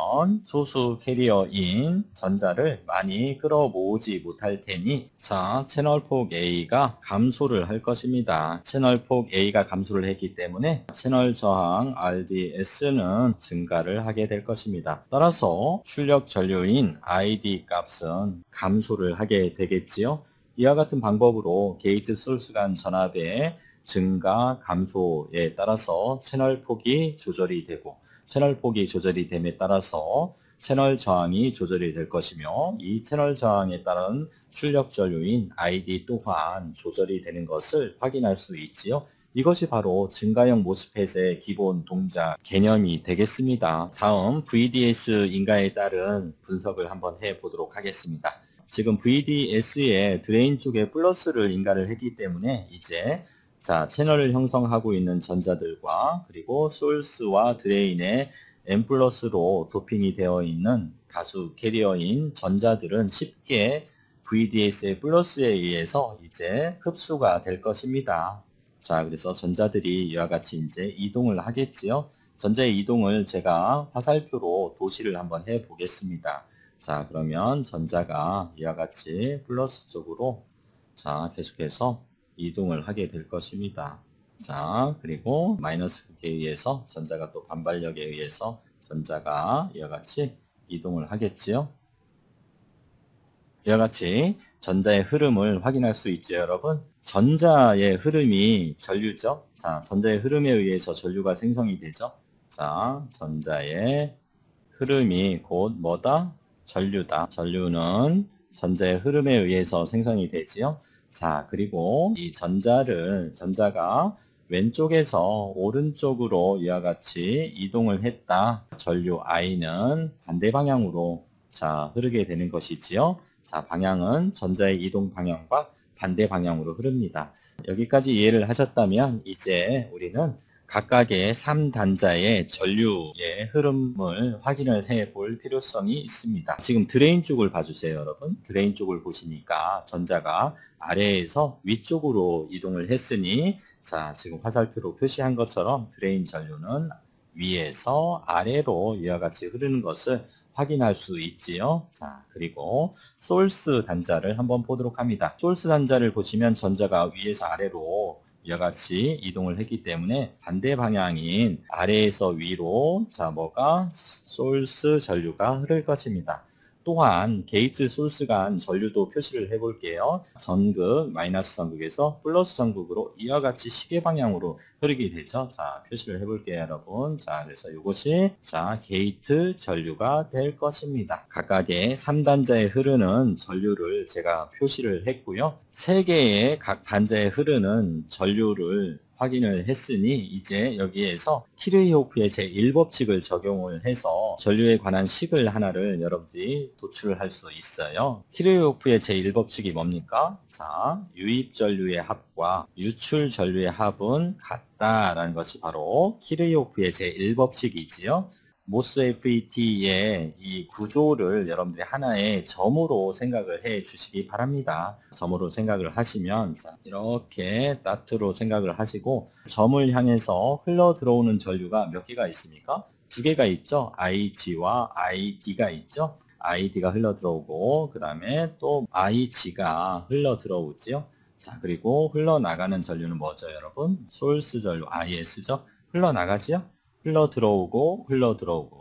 소수 캐리어인 전자를 많이 끌어모으지 못할 테니 자, 채널폭 A가 감소를 할 것입니다. 채널폭 A가 감소를 했기 때문에 채널 저항 RDS는 증가를 하게 될 것입니다. 따라서 출력 전류인 ID 값은 감소를 하게 되겠지요. 이와 같은 방법으로 게이트 소스 간 전압의 증가, 감소에 따라서 채널 폭이 조절이 되고 채널 폭이 조절이 됨에 따라서 채널 저항이 조절이 될 것이며 이 채널 저항에 따른 출력 전류인 ID 또한 조절이 되는 것을 확인할 수 있지요. 이것이 바로 증가형 모스펫의 기본 동작 개념이 되겠습니다. 다음 VDS 인가에 따른 분석을 한번 해보도록 하겠습니다. 지금 VDS의 드레인 쪽에 플러스를 인가를 했기 때문에 이제 자 채널을 형성하고 있는 전자들과 그리고 소스와 드레인의 N 플러스로 도핑이 되어 있는 다수 캐리어인 전자들은 쉽게 VDS의 플러스에 의해서 이제 흡수가 될 것입니다. 자, 그래서 전자들이 이와 같이 이제 이동을 하겠지요. 전자의 이동을 제가 화살표로 도시를 한번 해 보겠습니다. 자, 그러면 전자가 이와 같이 플러스 쪽으로 자, 계속해서 이동을 하게 될 것입니다. 자, 그리고 마이너스 극에 의해서 전자가 또 반발력에 의해서 전자가 이와 같이 이동을 하겠지요. 이와 같이 전자의 흐름을 확인할 수 있죠, 여러분. 전자의 흐름이 전류죠. 자, 전자의 흐름에 의해서 전류가 생성이 되죠. 자, 전자의 흐름이 곧 뭐다? 전류다. 전류는 전자의 흐름에 의해서 생성이 되지요. 자, 그리고 이 전자가 왼쪽에서 오른쪽으로 이와 같이 이동을 했다. 전류 I는 반대 방향으로 자, 흐르게 되는 것이지요. 자, 방향은 전자의 이동 방향과 반대 방향으로 흐릅니다. 여기까지 이해를 하셨다면 이제 우리는 각각의 3단자의 전류의 흐름을 확인을 해 볼 필요성이 있습니다. 지금 드레인 쪽을 봐주세요, 여러분. 드레인 쪽을 보시니까 전자가 아래에서 위쪽으로 이동을 했으니 자, 지금 화살표로 표시한 것처럼 드레인 전류는 위에서 아래로 이와 같이 흐르는 것을 확인할 수 있지요. 자, 그리고 소스 단자를 한번 보도록 합니다. 소스 단자를 보시면 전자가 위에서 아래로 이와 같이 이동을 했기 때문에 반대 방향인 아래에서 위로 자 뭐가 소스 전류가 흐를 것입니다. 또한 게이트 소스 간 전류도 표시를 해 볼게요. 전극 마이너스 전극에서 플러스 전극으로 이와 같이 시계 방향으로 흐르게 되죠. 자, 표시를 해 볼게요, 여러분. 자, 그래서 이것이 자 게이트 전류가 될 것입니다. 각각의 3단자에 흐르는 전류를 제가 표시를 했고요. 3개의 각 단자에 흐르는 전류를 확인을 했으니 이제 여기에서 키르호프의 제1법칙을 적용을 해서 전류에 관한 식을 하나를 여러분들이 도출할 수 있어요. 키르호프의 제1법칙이 뭡니까? 자, 유입 전류의 합과 유출 전류의 합은 같다라는 것이 바로 키르호프의 제1법칙이지요. 모스FET의 이 구조를 여러분들이 하나의 점으로 생각을 해 주시기 바랍니다. 점으로 생각을 하시면 자, 이렇게 다트로 생각을 하시고 점을 향해서 흘러 들어오는 전류가 몇 개가 있습니까? 2개가 있죠. IG와 ID가 있죠. ID가 흘러 들어오고 그 다음에 또 IG가 흘러 들어오지요. 자, 그리고 흘러나가는 전류는 뭐죠, 여러분? 소스 전류 IS죠. 흘러나가지요. 흘러 들어오고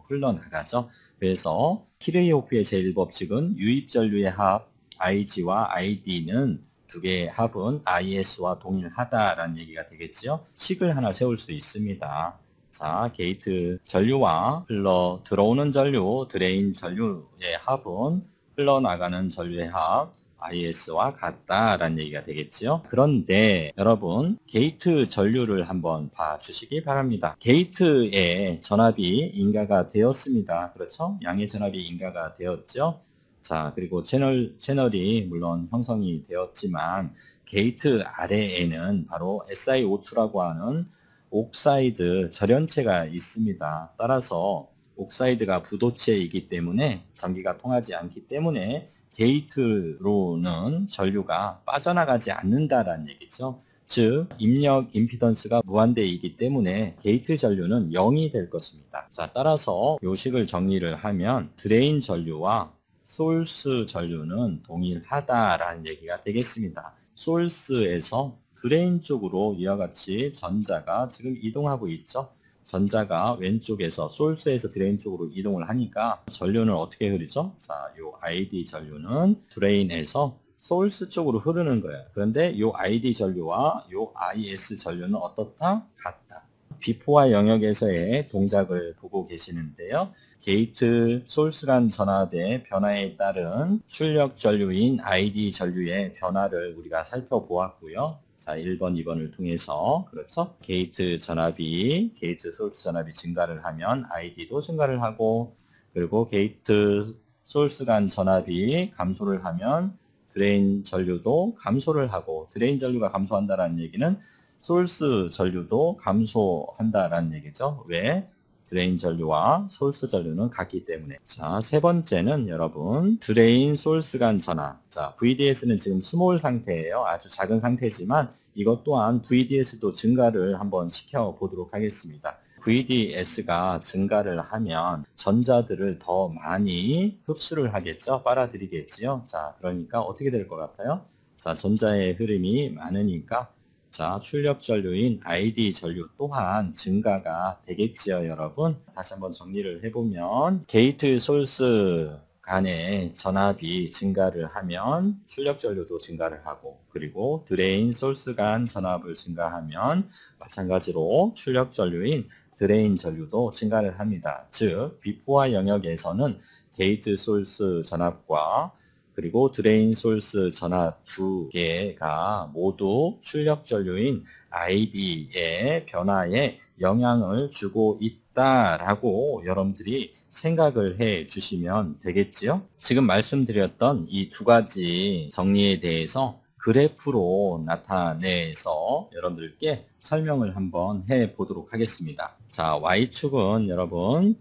흘러나가죠. 그래서 키르호프의 제1법칙은 유입 전류의 합 IG와 ID는 2개의 합은 IS와 동일하다라는 얘기가 되겠죠. 식을 하나 세울 수 있습니다. 자, 게이트 전류와 흘러 들어오는 전류, 드레인 전류의 합은 흘러나가는 전류의 합 IS와 같다라는 얘기가 되겠죠. 그런데 여러분 게이트 전류를 한번 봐주시기 바랍니다. 게이트에 전압이 인가가 되었습니다. 그렇죠? 양의 전압이 인가가 되었죠. 자, 그리고 채널이 물론 형성이 되었지만 게이트 아래에는 바로 SiO2라고 하는 옥사이드 절연체가 있습니다. 따라서 옥사이드가 부도체이기 때문에 전기가 통하지 않기 때문에 게이트로는 전류가 빠져나가지 않는다라는 얘기죠. 즉 입력 임피던스가 무한대이기 때문에 게이트 전류는 0이 될 것입니다. 자, 따라서 요식을 정리를 하면 드레인 전류와 소스 전류는 동일하다라는 얘기가 되겠습니다. 소스에서 드레인 쪽으로 이와 같이 전자가 지금 이동하고 있죠. 전자가 왼쪽에서 소스에서 드레인 쪽으로 이동을 하니까 전류는 어떻게 흐르죠? 자, 요 ID 전류는 드레인에서 소스 쪽으로 흐르는 거예요. 그런데 요 ID 전류와 요 IS 전류는 어떻다? 같다. 비포화 영역에서의 동작을 보고 계시는데요. 게이트 소스 간 전압의 변화에 따른 출력 전류인 ID 전류의 변화를 우리가 살펴보았고요. 자, 1번, 2번을 통해서, 그렇죠? 게이트 소스 전압이 증가를 하면 ID도 증가를 하고, 그리고 게이트 소스 간 전압이 감소를 하면 드레인 전류도 감소를 하고, 드레인 전류가 감소한다는 얘기는 소스 전류도 감소한다라는 얘기죠. 왜? 드레인 전류와 소스 전류는 같기 때문에. 자, 세 번째는 여러분, 드레인 소스 간 전압. 자, VDS는 지금 스몰 상태예요. 아주 작은 상태지만 이것 또한 VDS도 증가를 한번 시켜보도록 하겠습니다. VDS가 증가를 하면 전자들을 더 많이 흡수를 하겠죠. 빨아들이겠지요. 자, 그러니까 어떻게 될 것 같아요? 자, 전자의 흐름이 많으니까 자, 출력 전류인 ID 전류 또한 증가가 되겠지요, 여러분. 다시 한번 정리를 해보면 게이트 소스 간의 전압이 증가를 하면 출력 전류도 증가를 하고, 그리고 드레인 소스 간 전압을 증가하면 마찬가지로 출력 전류인 드레인 전류도 증가를 합니다. 즉, 비포화 영역에서는 게이트 소스 전압과 그리고 드레인 소스 전압 두 개가 모두 출력 전류인 ID의 변화에 영향을 주고 있다라고 여러분들이 생각을 해 주시면 되겠지요. 지금 말씀드렸던 이 두 가지 정리에 대해서 그래프로 나타내서 여러분들께 설명을 한번 해 보도록 하겠습니다. 자, Y축은 여러분,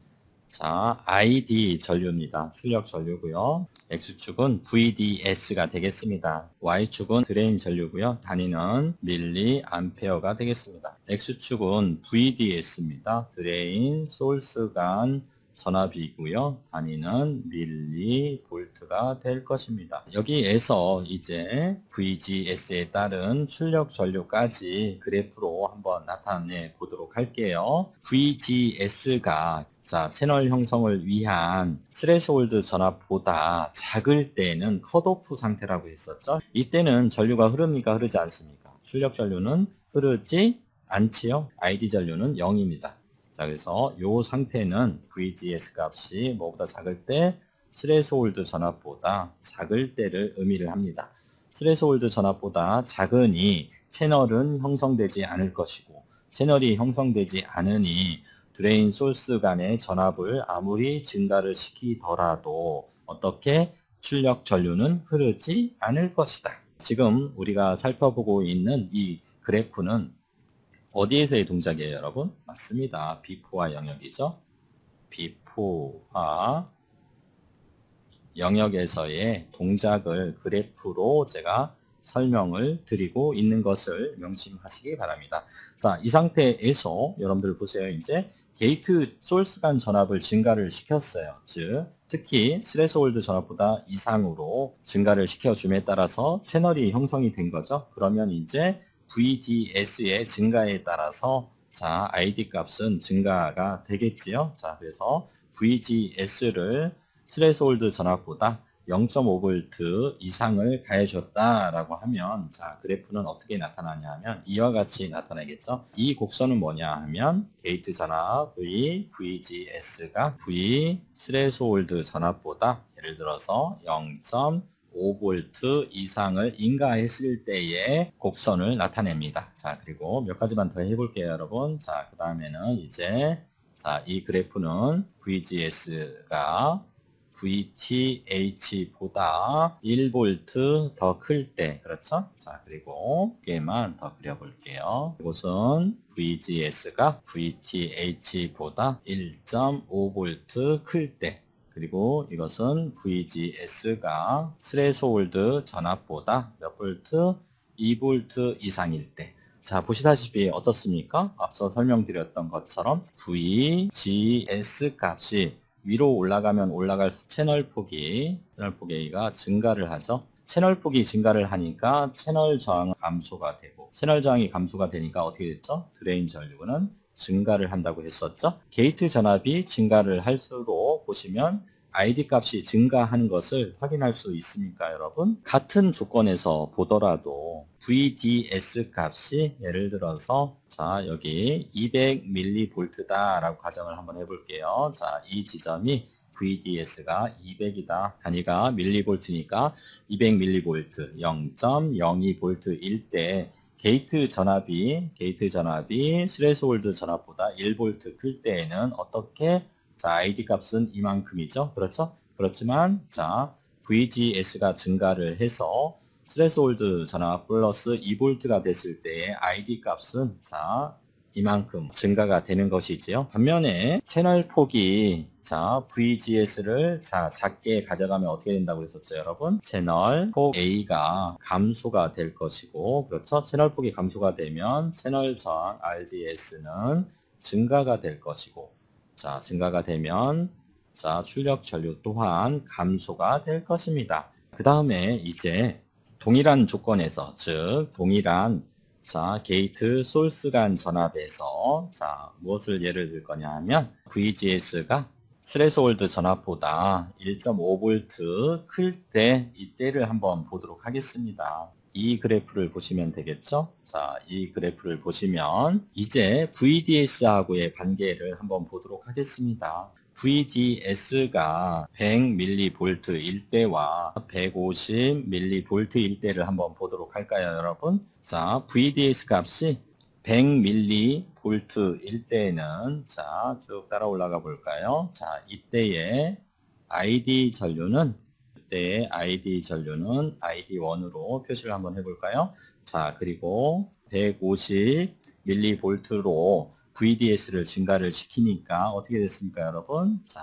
자, ID 전류입니다. 출력 전류고요. X축은 VDS가 되겠습니다. Y축은 드레인 전류고요. 단위는 밀리암페어가 되겠습니다. X축은 VDS입니다. 드레인 소스 간 전압이고요. 단위는 밀리볼트가 될 것입니다. 여기에서 이제 VGS에 따른 출력 전류까지 그래프로 한번 나타내 보도록 할게요. VGS가 자, 채널 형성을 위한 스레시홀드 전압보다 작을 때는 컷오프 상태라고 했었죠. 이때는 전류가 흐릅니까? 흐르지 않습니까? 출력 전류는 흐르지 않지요. ID 전류는 0입니다. 자, 그래서 이 상태는 VGS 값이 뭐보다 작을 때 스레시홀드 전압보다 작을 때를 의미를 합니다. 스레시홀드 전압보다 작으니 채널은 형성되지 않을 것이고, 채널이 형성되지 않으니 드레인 소스 간의 전압을 아무리 증가를 시키더라도 어떻게 출력 전류는 흐르지 않을 것이다. 지금 우리가 살펴보고 있는 이 그래프는 어디에서의 동작이에요, 여러분? 맞습니다. 비포화 영역이죠. 비포화 영역에서의 동작을 그래프로 제가 설명을 드리고 있는 것을 명심하시기 바랍니다. 자, 이 상태에서 여러분들 보세요. 이제 게이트 소스 간 전압을 증가를 시켰어요. 즉, 특히 스레시홀드 전압보다 이상으로 증가를 시켜줌에 따라서 채널이 형성이 된 거죠. 그러면 이제 VDS의 증가에 따라서 자, ID 값은 증가가 되겠지요. 자, 그래서 VGS를 스레시홀드 전압보다 0.5V 이상을 가해줬다라고 하면 자, 그래프는 어떻게 나타나냐 하면 이와 같이 나타나겠죠. 이 곡선은 뭐냐 하면 게이트 전압 VGS가 V 스레시홀드 전압보다 예를 들어서 0.5V 이상을 인가했을 때의 곡선을 나타냅니다. 자, 그리고 몇 가지만 더 해볼게요, 여러분. 자, 그 다음에는 이제 자, 이 그래프는 VGS가 VTH보다 1V 더 클 때, 그렇죠? 자, 그리고 두 개만 더 그려볼게요. 이것은 VGS가 VTH보다 1.5V 클 때, 그리고 이것은 VGS가 스레시홀드 전압보다 몇 볼트? 2V 이상일 때. 자, 보시다시피 어떻습니까? 앞서 설명드렸던 것처럼 VGS 값이 위로 올라가면 올라갈수록 채널 폭이가 증가를 하죠. 채널 폭이 증가를 하니까 채널 저항 감소가 되고, 채널 저항이 감소가 되니까 어떻게 됐죠? 드레인 전류는 증가를 한다고 했었죠. 게이트 전압이 증가를 할수록 보시면 ID 값이 증가하는 것을 확인할 수 있습니까, 여러분? 같은 조건에서 보더라도 VDS 값이 예를 들어서 자, 여기 200mV다 라고 가정을 한번 해볼게요. 자, 이 지점이 VDS가 200이다. 단위가 밀리볼트니까 200mV, 0.02V일 때 게이트 전압이 스레스홀드 전압보다 1V 클 때에는 어떻게? 자, ID 값은 이만큼이죠. 그렇죠? 그렇지만 자, VGS가 증가를 해서 스레스홀드 전압 플러스 2V가 됐을 때의 ID 값은 자, 이만큼 증가가 되는 것이지요. 반면에 채널 폭이 자, VGS를 자, 작게 가져가면 어떻게 된다고 그랬었죠, 여러분? 채널 폭 A가 감소가 될 것이고, 그렇죠? 채널 폭이 감소가 되면 채널 저항 RDS는 증가가 될 것이고, 자, 증가가 되면 자, 출력 전류 또한 감소가 될 것입니다. 그 다음에 이제 동일한 조건에서, 즉 동일한 자, 게이트 소스 간 전압에서 자, 무엇을 예를 들 거냐 하면 VGS가 스레스홀드 전압보다 1.5V 클 때 이때를 한번 보도록 하겠습니다. 이 그래프를 보시면 되겠죠? 자, 이 그래프를 보시면 이제 VDS하고의 관계를 한번 보도록 하겠습니다. VDS가 100mV일 때와 150mV일 때를 한번 보도록 할까요, 여러분? 자, VDS 값이 100mV일 때에는 자, 쭉 따라 올라가 볼까요? 자, 이때의 ID 전류는 ID1으로 표시를 한번 해볼까요? 자, 그리고 150mV로 VDS를 증가를 시키니까 어떻게 됐습니까, 여러분? 자,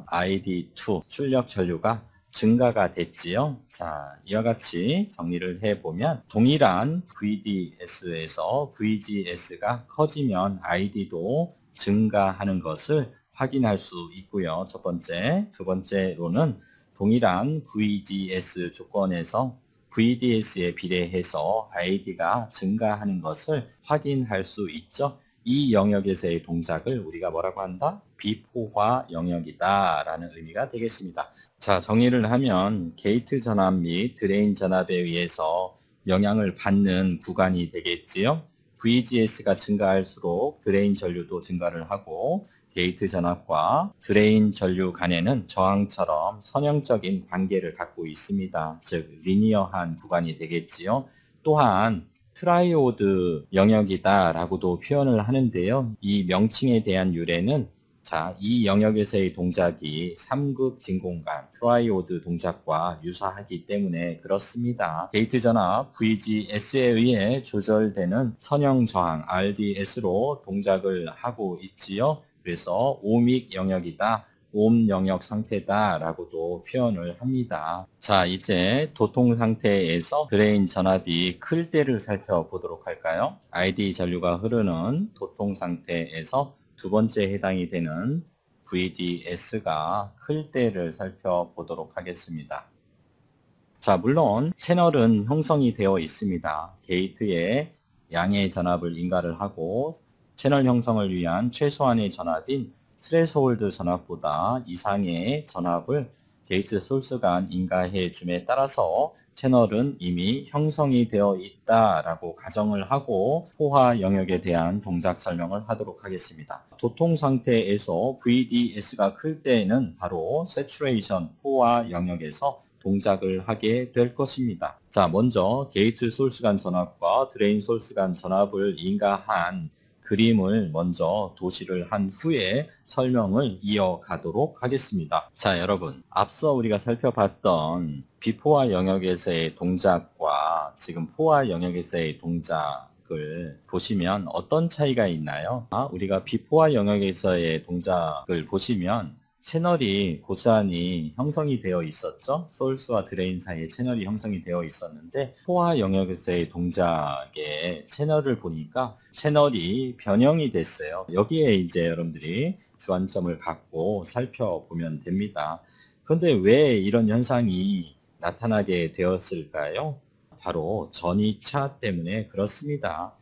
ID2 출력 전류가 증가가 됐지요. 자, 이와 같이 정리를 해보면 동일한 VDS에서 VGS가 커지면 ID도 증가하는 것을 확인할 수 있고요. 첫 번째, 두 번째로는 동일한 VGS 조건에서 VDS에 비례해서 ID가 증가하는 것을 확인할 수 있죠. 이 영역에서의 동작을 우리가 뭐라고 한다? 비포화 영역이다 라는 의미가 되겠습니다. 자, 정리를 하면 게이트 전압 및 드레인 전압에 의해서 영향을 받는 구간이 되겠지요. VGS가 증가할수록 드레인 전류도 증가를 하고 게이트 전압과 드레인 전류 간에는 저항처럼 선형적인 관계를 갖고 있습니다. 즉 리니어한 구간이 되겠지요. 또한 트라이오드 영역이다 라고도 표현을 하는데요. 이 명칭에 대한 유래는 자, 이 영역에서의 동작이 3급 진공관 트라이오드 동작과 유사하기 때문에 그렇습니다. 게이트 전압 VGS에 의해 조절되는 선형 저항 RDS로 동작을 하고 있지요. 그래서 오믹 영역이다, 옴 영역 상태다 라고도 표현을 합니다. 자, 이제 도통 상태에서 드레인 전압이 클 때를 살펴보도록 할까요? ID 전류가 흐르는 도통 상태에서 두 번째 해당이 되는 VDS가 클 때를 살펴보도록 하겠습니다. 자, 물론 채널은 형성이 되어 있습니다. 게이트에 양의 전압을 인가를 하고 채널 형성을 위한 최소한의 전압인 스레스홀드 전압보다 이상의 전압을 게이트 소스 간 인가해 줌에 따라서 채널은 이미 형성이 되어 있다라고 가정을 하고 포화 영역에 대한 동작 설명을 하도록 하겠습니다. 도통 상태에서 VDS가 클 때에는 바로 세츄레이션 포화 영역에서 동작을 하게 될 것입니다. 자, 먼저 게이트 소스 간 전압과 드레인 소스 간 전압을 인가한 그림을 먼저 도시를 한 후에 설명을 이어가도록 하겠습니다. 자, 여러분, 앞서 우리가 살펴봤던 비포화 영역에서의 동작과 지금 포화 영역에서의 동작을 보시면 어떤 차이가 있나요? 우리가 비포화 영역에서의 동작을 보시면 채널이 고스란히 형성이 되어 있었죠. 소스와 드레인 사이에 채널이 형성이 되어 있었는데 포화 영역에서의 동작의 채널을 보니까 채널이 변형이 됐어요. 여기에 이제 여러분들이 주안점을 갖고 살펴보면 됩니다. 그런데 왜 이런 현상이 나타나게 되었을까요? 바로 전이차 때문에 그렇습니다.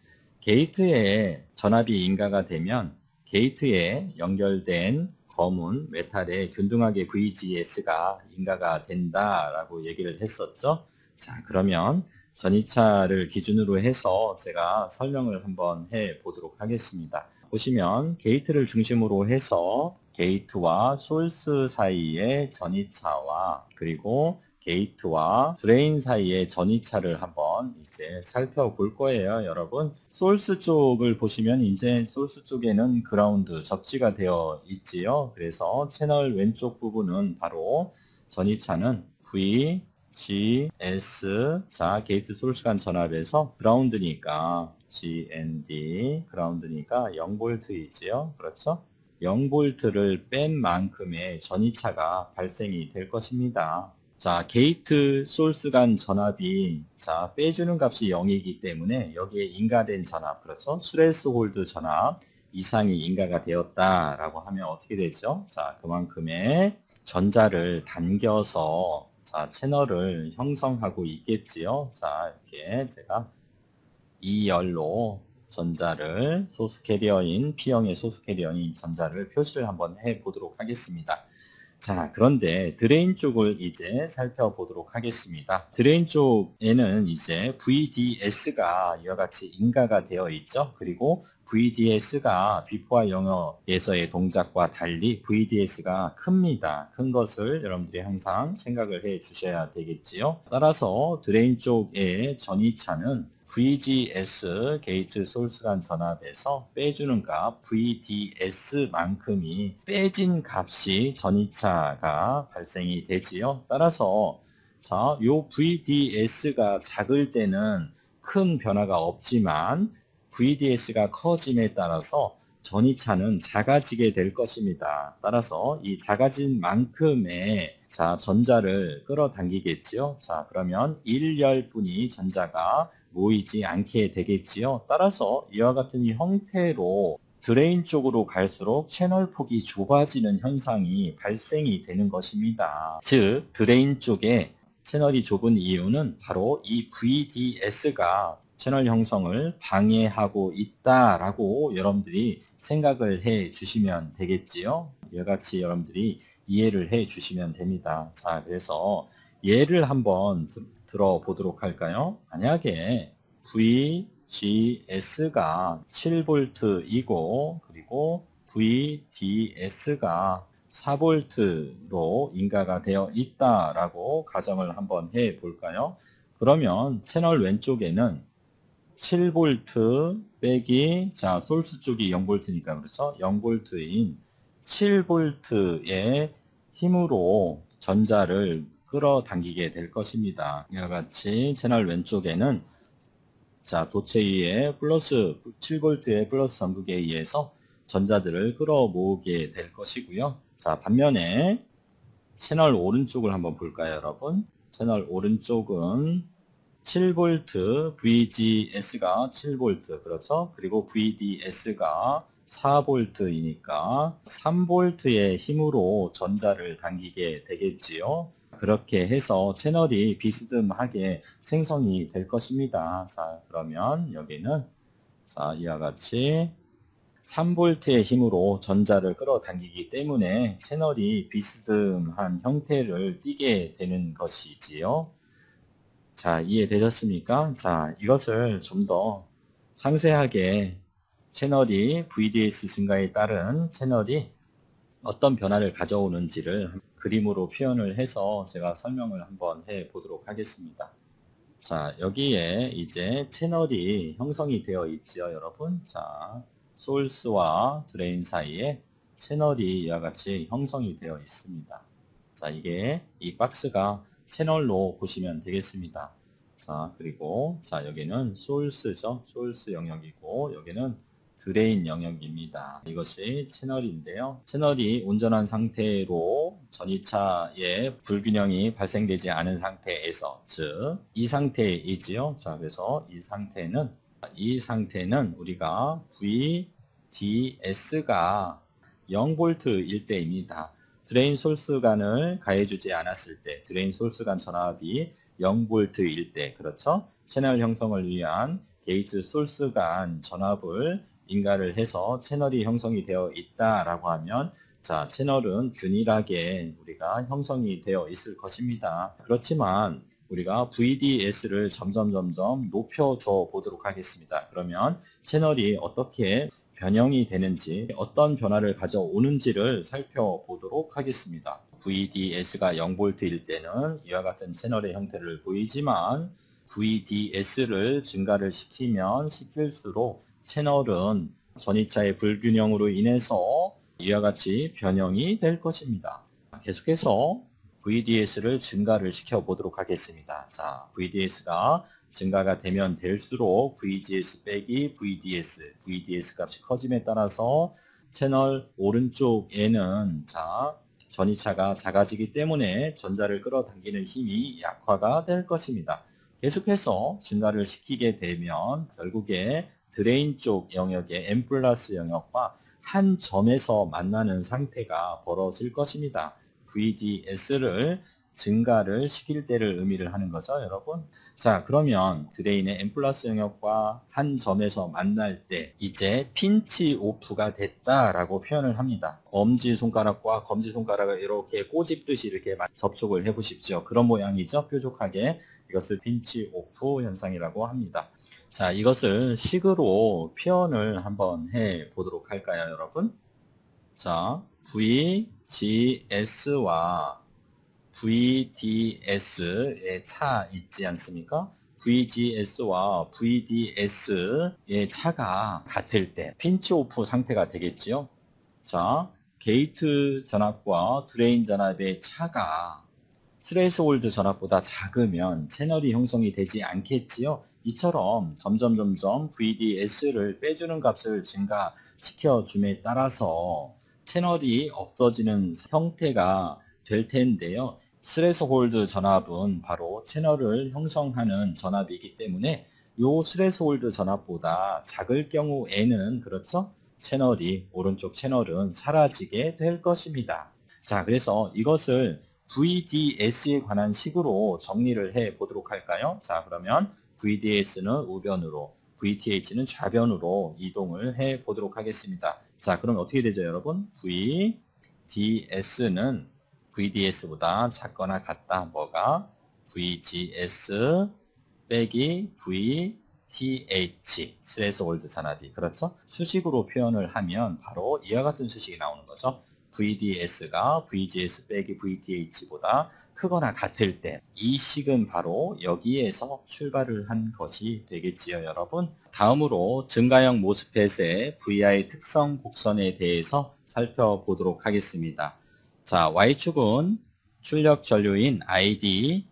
게이트에 전압이 인가가 되면 게이트에 연결된 검은 메탈에 균등하게 VGS가 인가가 된다라고 얘기를 했었죠. 자, 그러면 전이차를 기준으로 해서 제가 설명을 한번 해 보도록 하겠습니다. 보시면 게이트를 중심으로 해서 게이트와 소스 사이의 전이차와 그리고 게이트와 드레인 사이의 전이차를 한번 이제 살펴볼 거예요, 여러분. 소스 쪽을 보시면 이제 소스 쪽에는 그라운드 접지가 되어 있지요. 그래서 채널 왼쪽 부분은 바로 전이차는 V, G, S, 자, 게이트 소스 간 전압에서 그라운드니까 GND, 그라운드니까 0V이지요. 그렇죠? 0V를 뺀 만큼의 전이차가 발생이 될 것입니다. 자, 게이트 소스 간 전압이 자 빼주는 값이 0이기 때문에 여기에 인가된 전압, 그렇죠? 스레스홀드 전압 이상이 인가가 되었다라고 하면 어떻게 되죠? 자, 그만큼의 전자를 당겨서 자 채널을 형성하고 있겠지요. 자, 이렇게 제가 2열로 전자를 소스 캐리어인 P형의 소스 캐리어인 전자를 표시를 한번 해 보도록 하겠습니다. 자, 그런데 드레인 쪽을 이제 살펴보도록 하겠습니다. 드레인 쪽에는 이제 VDS가 이와 같이 인가가 되어 있죠. 그리고 VDS가 비포화 영역에서의 동작과 달리 VDS가 큽니다. 큰 것을 여러분들이 항상 생각을 해 주셔야 되겠지요. 따라서 드레인 쪽의 전이차는 VGS 게이트 소스 간 전압에서 빼주는 값 VDS만큼이 빼진 값이 전이차가 발생이 되지요. 따라서 자, 요 VDS가 작을 때는 큰 변화가 없지만 VDS가 커짐에 따라서 전이차는 작아지게 될 것입니다. 따라서 이 작아진 만큼의 자, 전자를 끌어당기겠지요. 자, 그러면 1열분이 전자가 모이지 않게 되겠지요. 따라서 이와 같은 형태로 드레인 쪽으로 갈수록 채널 폭이 좁아지는 현상이 발생이 되는 것입니다. 즉, 드레인 쪽에 채널이 좁은 이유는 바로 이 VDS가 채널 형성을 방해하고 있다라고 여러분들이 생각을 해 주시면 되겠지요. 이와 같이 여러분들이 이해를 해 주시면 됩니다. 자, 그래서 예를 한번 들어보도록 할까요? 만약에 VGS가 7V이고 그리고 VDS가 4V로 인가가 되어 있다라고 가정을 한번 해 볼까요? 그러면 채널 왼쪽에는 7V 빼기 자 소스 쪽이 0V니까 그렇죠? 0V인 7V의 힘으로 전자를 끌어당기게 될 것입니다. 이와 같이 채널 왼쪽에는 자 도체 위에 플러스 7V의 플러스 전극에 의해서 전자들을 끌어모으게 될 것이고요. 자, 반면에 채널 오른쪽을 한번 볼까요, 여러분? 채널 오른쪽은 7V, VGS가 7V, 그렇죠? 그리고 VDS가 4V이니까 3V의 힘으로 전자를 당기게 되겠지요. 그렇게 해서 채널이 비스듬하게 생성이 될 것입니다. 자, 그러면 여기는 자, 이와 같이 3V의 힘으로 전자를 끌어당기기 때문에 채널이 비스듬한 형태를 띠게 되는 것이지요. 자, 이해되셨습니까? 자, 이것을 좀 더 상세하게 채널이 VDS 증가에 따른 채널이 어떤 변화를 가져오는지를 그림으로 표현을 해서 제가 설명을 한번 해 보도록 하겠습니다. 자, 여기에 이제 채널이 형성이 되어 있죠, 여러분. 자, 소스와 드레인 사이에 채널이 이와 같이 형성이 되어 있습니다. 자, 이게 이 박스가 채널로 보시면 되겠습니다. 자, 그리고 자, 여기는 소스죠. 소스 영역이고 여기는 드레인 영역입니다. 이것이 채널인데요. 채널이 온전한 상태로 전이차에 불균형이 발생되지 않은 상태에서 즉 이 상태이지요. 자, 그래서 이 상태는 우리가 VDS가 0V일 때입니다. 드레인 소스 간을 가해주지 않았을 때, 드레인 소스 간 전압이 0V일 때, 그렇죠? 채널 형성을 위한 게이트 소스 간 전압을 인가를 해서 채널이 형성이 되어 있다라고 하면 자, 채널은 균일하게 우리가 형성이 되어 있을 것입니다. 그렇지만 우리가 VDS를 점점 높여줘 보도록 하겠습니다. 그러면 채널이 어떻게 변형이 되는지, 어떤 변화를 가져오는지를 살펴보도록 하겠습니다. VDS가 0V일 때는 이와 같은 채널의 형태를 보이지만 VDS를 증가를 시킬수록 채널은 전이차의 불균형으로 인해서 이와 같이 변형이 될 것입니다. 계속해서 VDS를 증가를 시켜 보도록 하겠습니다. 자, VDS가 증가가 되면 될수록 VGS 빼기 VDS 값이 커짐에 따라서 채널 오른쪽에는 전이차가 작아지기 때문에 전자를 끌어당기는 힘이 약화가 될 것입니다. 계속해서 증가를 시키게 되면 결국에 드레인 쪽 영역의 N 플러스 영역과 한 점에서 만나는 상태가 벌어질 것입니다. VDS를 증가를 시킬 때를 의미를 하는 거죠, 여러분. 자, 그러면 드레인의 N 플러스 영역과 한 점에서 만날 때 이제 핀치 오프가 됐다라고 표현을 합니다. 엄지손가락과 검지손가락을 이렇게 꼬집듯이 이렇게 접촉을 해보십시오. 그런 모양이죠, 뾰족하게. 이것을 핀치 오프 현상이라고 합니다. 자, 이것을 식으로 표현을 한번 해 보도록 할까요, 여러분? 자, VGS와 VDS의 차 있지 않습니까? VGS와 VDS의 차가 같을 때 핀치 오프 상태가 되겠지요. 자, 게이트 전압과 드레인 전압의 차가 스레스홀드 전압보다 작으면 채널이 형성이 되지 않겠지요. 이처럼 점점 VDS를 빼주는 값을 증가시켜 줌에 따라서 채널이 없어지는 형태가 될 텐데요. 스레스홀드 전압은 바로 채널을 형성하는 전압이기 때문에 이 스레스홀드 전압보다 작을 경우에는 그렇죠? 채널이 오른쪽 채널은 사라지게 될 것입니다. 자, 그래서 이것을 VDS에 관한 식으로 정리를 해 보도록 할까요? 자, 그러면 VDS는 우변으로, VTH는 좌변으로 이동을 해 보도록 하겠습니다. 자, 그럼 어떻게 되죠, 여러분? VDS는 VDS보다 작거나 같다. 뭐가? VGS 빼기 VTH, 스레스홀드 전압이. 그렇죠? 수식으로 표현을 하면 바로 이와 같은 수식이 나오는 거죠. VDS가 VGS 빼기 VTH보다 크거나 같을 때 이 식은 바로 여기에서 출발을 한 것이 되겠지요, 여러분. 다음으로 증가형 모스펫의 VI 특성 곡선에 대해서 살펴보도록 하겠습니다. 자, Y축은 출력 전류인 ID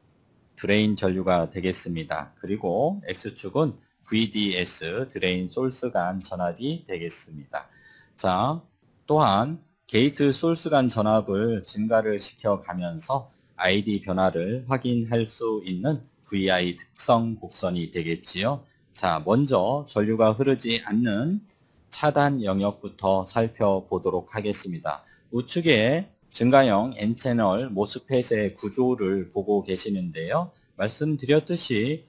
드레인 전류가 되겠습니다. 그리고 X축은 VDS 드레인 소스 간 전압이 되겠습니다. 자, 또한 게이트 소스 간 전압을 증가를 시켜가면서 ID 변화를 확인할 수 있는 VI 특성 곡선이 되겠지요. 자, 먼저 전류가 흐르지 않는 차단 영역부터 살펴보도록 하겠습니다. 우측에 증가형 N채널 모스펫의 구조를 보고 계시는데요. 말씀드렸듯이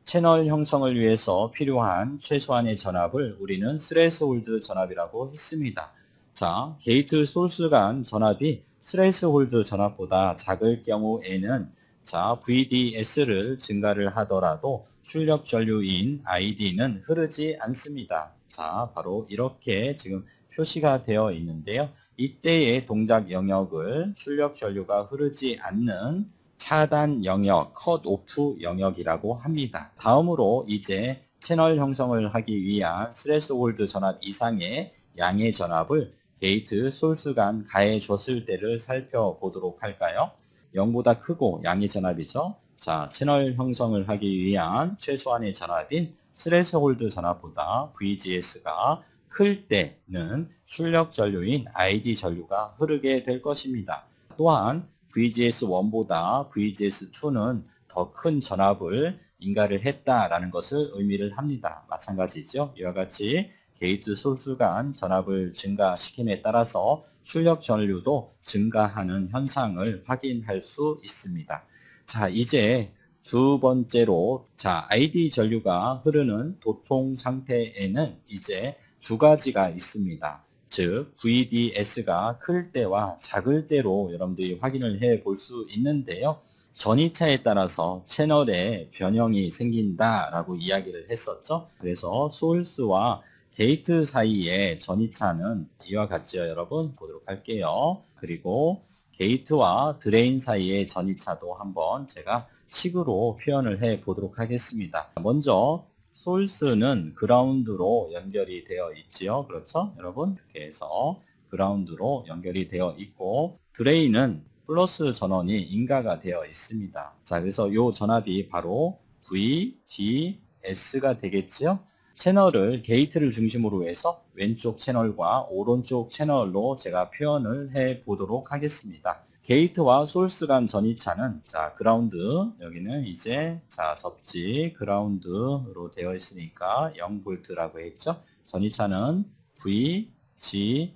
채널 형성을 위해서 필요한 최소한의 전압을 우리는 스레스홀드 전압이라고 했습니다. 자, 게이트 소스 간 전압이 스레스홀드 전압보다 작을 경우에는 자, VDS를 증가를 하더라도 출력 전류인 ID는 흐르지 않습니다. 자, 바로 이렇게 지금 표시가 되어 있는데요. 이때의 동작 영역을 출력 전류가 흐르지 않는 차단 영역, 컷오프 영역이라고 합니다. 다음으로 이제 채널 형성을 하기 위한 스레스홀드 전압 이상의 양의 전압을 게이트 소스 간 가해 줬을 때를 살펴보도록 할까요? 0보다 크고 양의 전압이죠. 자, 채널 형성을 하기 위한 최소한의 전압인 스레스홀드 전압보다 VGS가 클 때는 출력 전류인 ID 전류가 흐르게 될 것입니다. 또한 VGS1보다 VGS2는 더 큰 전압을 인가를 했다라는 것을 의미를 합니다. 마찬가지죠. 이와 같이 게이트 소스 간 전압을 증가시킴에 따라서 출력 전류도 증가하는 현상을 확인할 수 있습니다. 자, 이제 두 번째로 ID 전류가 흐르는 도통 상태에는 이제 두 가지가 있습니다. 즉 VDS가 클 때와 작을 때로 여러분들이 확인을 해 볼 수 있는데요. 전이차에 따라서 채널에 변형이 생긴다라고 이야기를 했었죠. 그래서 소urce와 게이트 사이의 전이차는 이와 같지요, 여러분. 보도록 할게요. 그리고 게이트와 드레인 사이의 전이차도 한번 제가 식으로 표현을 해 보도록 하겠습니다. 먼저 소urce는 그라운드로 연결이 되어 있지요. 그렇죠? 여러분, 이렇게 해서 그라운드로 연결이 되어 있고, 드레인은 플러스 전원이 인가가 되어 있습니다. 자, 그래서 이 전압이 바로 VDS가 되겠지요. 채널을 게이트를 중심으로 해서 왼쪽 채널과 오른쪽 채널로 제가 표현을 해 보도록 하겠습니다. 게이트와 소urce 간 전이차는 자 그라운드 여기는 이제 자 접지 그라운드로 되어 있으니까 0V라고 했죠. 전이차는 VGS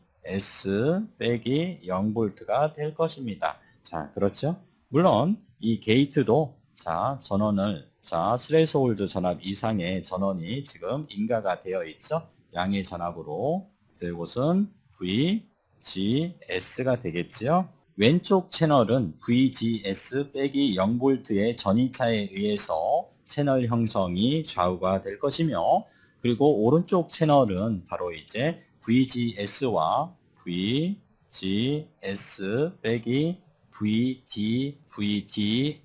빼기 0V가 될 것입니다. 자 그렇죠. 물론 이 게이트도 자 전원을 자 스레스홀드 전압 이상의 전원이 지금 인가가 되어 있죠. 양의 전압으로 이것은 VGS가 되겠지요. 왼쪽 채널은 VGS 빼기 0V의 전이차에 의해서 채널 형성이 좌우가 될 것이며, 그리고 오른쪽 채널은 바로 이제 VGS와 VGS 빼기 VD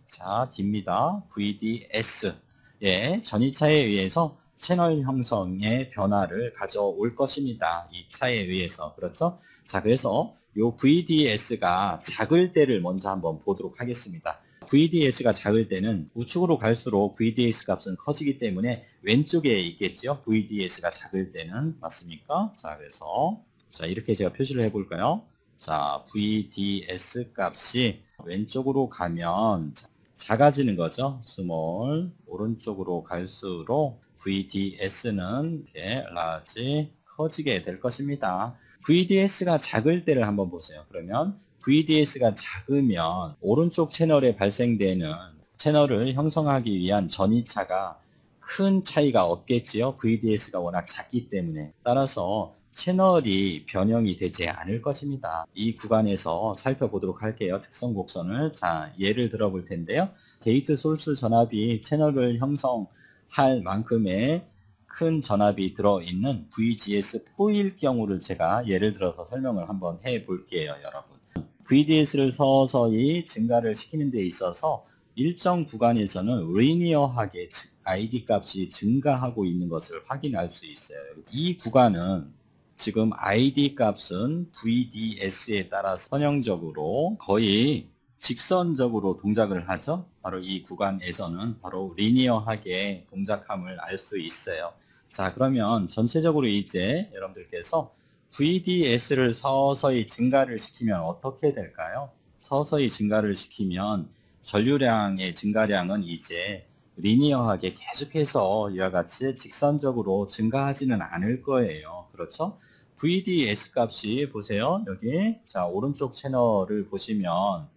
자 D입니다. VDS의 전이차에 의해서 채널 형성의 변화를 가져올 것입니다. 이 차에 의해서. 그렇죠? 자, 그래서 요 VDS가 작을 때를 먼저 한번 보도록 하겠습니다. VDS가 작을 때는 우측으로 갈수록 VDS 값은 커지기 때문에 왼쪽에 있겠죠. VDS가 작을 때는. 맞습니까? 자, 그래서 자, 이렇게 제가 표시를 해 볼까요? 자, VDS 값이 왼쪽으로 가면 작아지는 거죠. 스몰. 오른쪽으로 갈수록 VDS는 이렇게 large 커지게 될 것입니다. VDS가 작을 때를 한번 보세요. 그러면 VDS가 작으면 오른쪽 채널에 발생되는 채널을 형성하기 위한 전이차가 큰 차이가 없겠지요. VDS가 워낙 작기 때문에. 따라서 채널이 변형이 되지 않을 것입니다. 이 구간에서 살펴보도록 할게요. 특성 곡선을. 자, 예를 들어 볼 텐데요. 게이트 소urce 전압이 채널을 형성할 만큼의 큰 전압이 들어있는 VGS4일 경우를 제가 예를 들어서 설명을 한번 해 볼게요, 여러분. VDS를 서서히 증가를 시키는 데 있어서 일정 구간에서는 리니어하게 ID 값이 증가하고 있는 것을 확인할 수 있어요. 이 구간은 지금 ID 값은 VDS에 따라 선형적으로 거의 직선적으로 동작을 하죠. 바로 이 구간에서는 바로 리니어하게 동작함을 알 수 있어요. 자, 그러면 전체적으로 이제 여러분들께서 VDS를 서서히 증가를 시키면 어떻게 될까요? 서서히 증가를 시키면 전류량의 증가량은 이제 리니어하게 계속해서 이와 같이 직선적으로 증가하지는 않을 거예요. 그렇죠? VDS 값이 보세요. 여기 자 오른쪽 채널을 보시면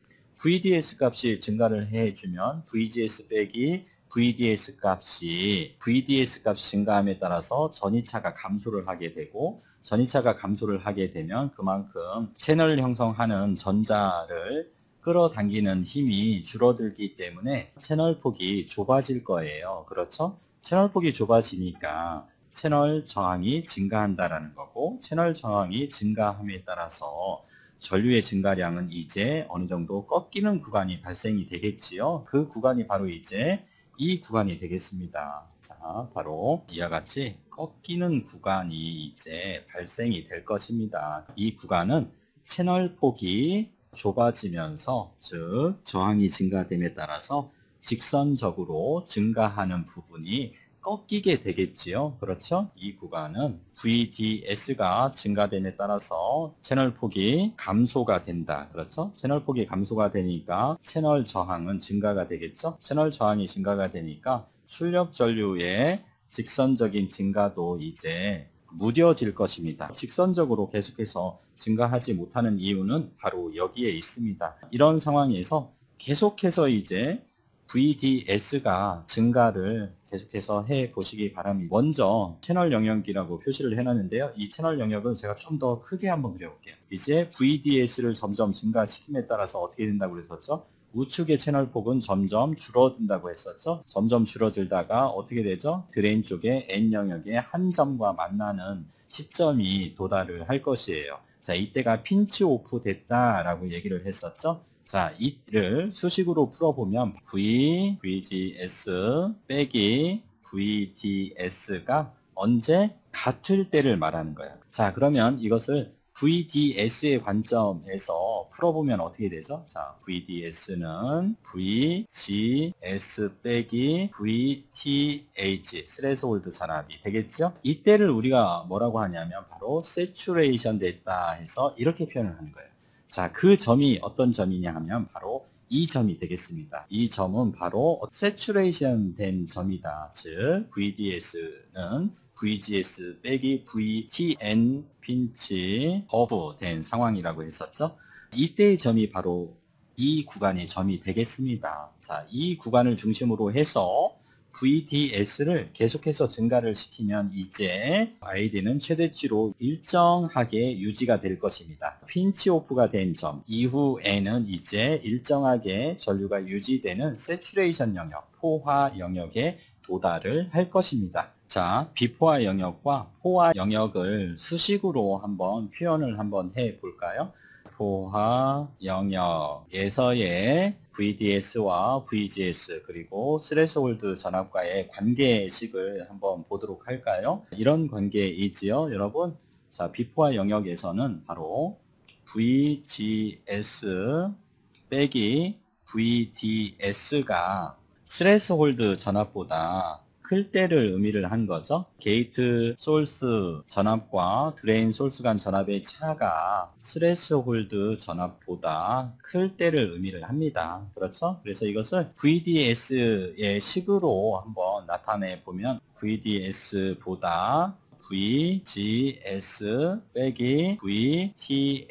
VDS 값이 증가를 해주면 VGS 빼기 VDS 값이 증가함에 따라서 전이차가 감소를 하게 되고, 전이차가 감소를 하게 되면 그만큼 채널 형성하는 전자를 끌어당기는 힘이 줄어들기 때문에 채널 폭이 좁아질 거예요. 그렇죠? 채널 폭이 좁아지니까 채널 저항이 증가한다라는 거고, 채널 저항이 증가함에 따라서 전류의 증가량은 이제 어느 정도 꺾이는 구간이 발생이 되겠지요. 그 구간이 바로 이제 이 구간이 되겠습니다. 자, 바로 이와 같이 꺾이는 구간이 이제 발생이 될 것입니다. 이 구간은 채널 폭이 좁아지면서, 즉 저항이 증가됨에 따라서 직선적으로 증가하는 부분이 꺾이게 되겠지요. 그렇죠? 이 구간은 VDS가 증가됨에 따라서 채널 폭이 감소가 된다. 그렇죠? 채널 폭이 감소가 되니까 채널 저항은 증가가 되겠죠? 채널 저항이 증가가 되니까 출력 전류의 직선적인 증가도 이제 무뎌질 것입니다. 직선적으로 계속해서 증가하지 못하는 이유는 바로 여기에 있습니다. 이런 상황에서 계속해서 이제 VDS가 증가를 계속해서 해 보시기 바랍니다. 먼저 채널 영역이라고 표시를 해놨는데요. 이 채널 영역은 제가 좀 더 크게 한번 그려볼게요. 이제 VDS를 점점 증가시킴에 따라서 어떻게 된다고 그랬었죠? 우측의 채널 폭은 점점 줄어든다고 했었죠. 점점 줄어들다가 어떻게 되죠? 드레인 쪽에 N 영역의 한 점과 만나는 시점이 도달을 할 것이에요. 자, 이때가 핀치 오프 됐다라고 얘기를 했었죠. 자, 이를 수식으로 풀어보면 VDS 빼기 VDS가 언제 같을 때를 말하는 거예요. 자, 그러면 이것을 VDS의 관점에서 풀어보면 어떻게 되죠? 자, VDS는 VGS 빼기 VTH, 스레스홀드 전압이 되겠죠? 이때를 우리가 뭐라고 하냐면 바로 세츄레이션 됐다 해서 이렇게 표현을 하는 거예요. 자, 그 점이 어떤 점이냐 하면 바로 이 점이 되겠습니다. 이 점은 바로 세츄레이션 된 점이다. 즉, VDS는 VGS 빼기 VTN 핀치 오프 된 상황이라고 했었죠. 이때의 점이 바로 이 구간의 점이 되겠습니다. 자, 이 구간을 중심으로 해서 VDS를 계속해서 증가를 시키면 이제 ID는 최대치로 일정하게 유지가 될 것입니다. 핀치 오프가 된 점 이후에는 이제 일정하게 전류가 유지되는 세츄레이션 영역, 포화 영역에 도달을 할 것입니다. 자, 비포화 영역과 포화 영역을 수식으로 한번 표현을 한번 해 볼까요? 포화 영역에서의 VDS와 VGS 그리고 스레스홀드 전압과의 관계식을 한번 보도록 할까요? 이런 관계이지요, 여러분. 자, 비포화 영역에서는 바로 VGS 빼기 VDS가 스레스홀드 전압보다 클 때를 의미를 한 거죠. 게이트 소스 전압과 드레인 소스 간 전압의 차가 스레스홀드 전압보다 클 때를 의미를 합니다. 그렇죠? 그래서 이것을 VDS의 식으로 한번 나타내 보면 VDS보다 VGS 빼기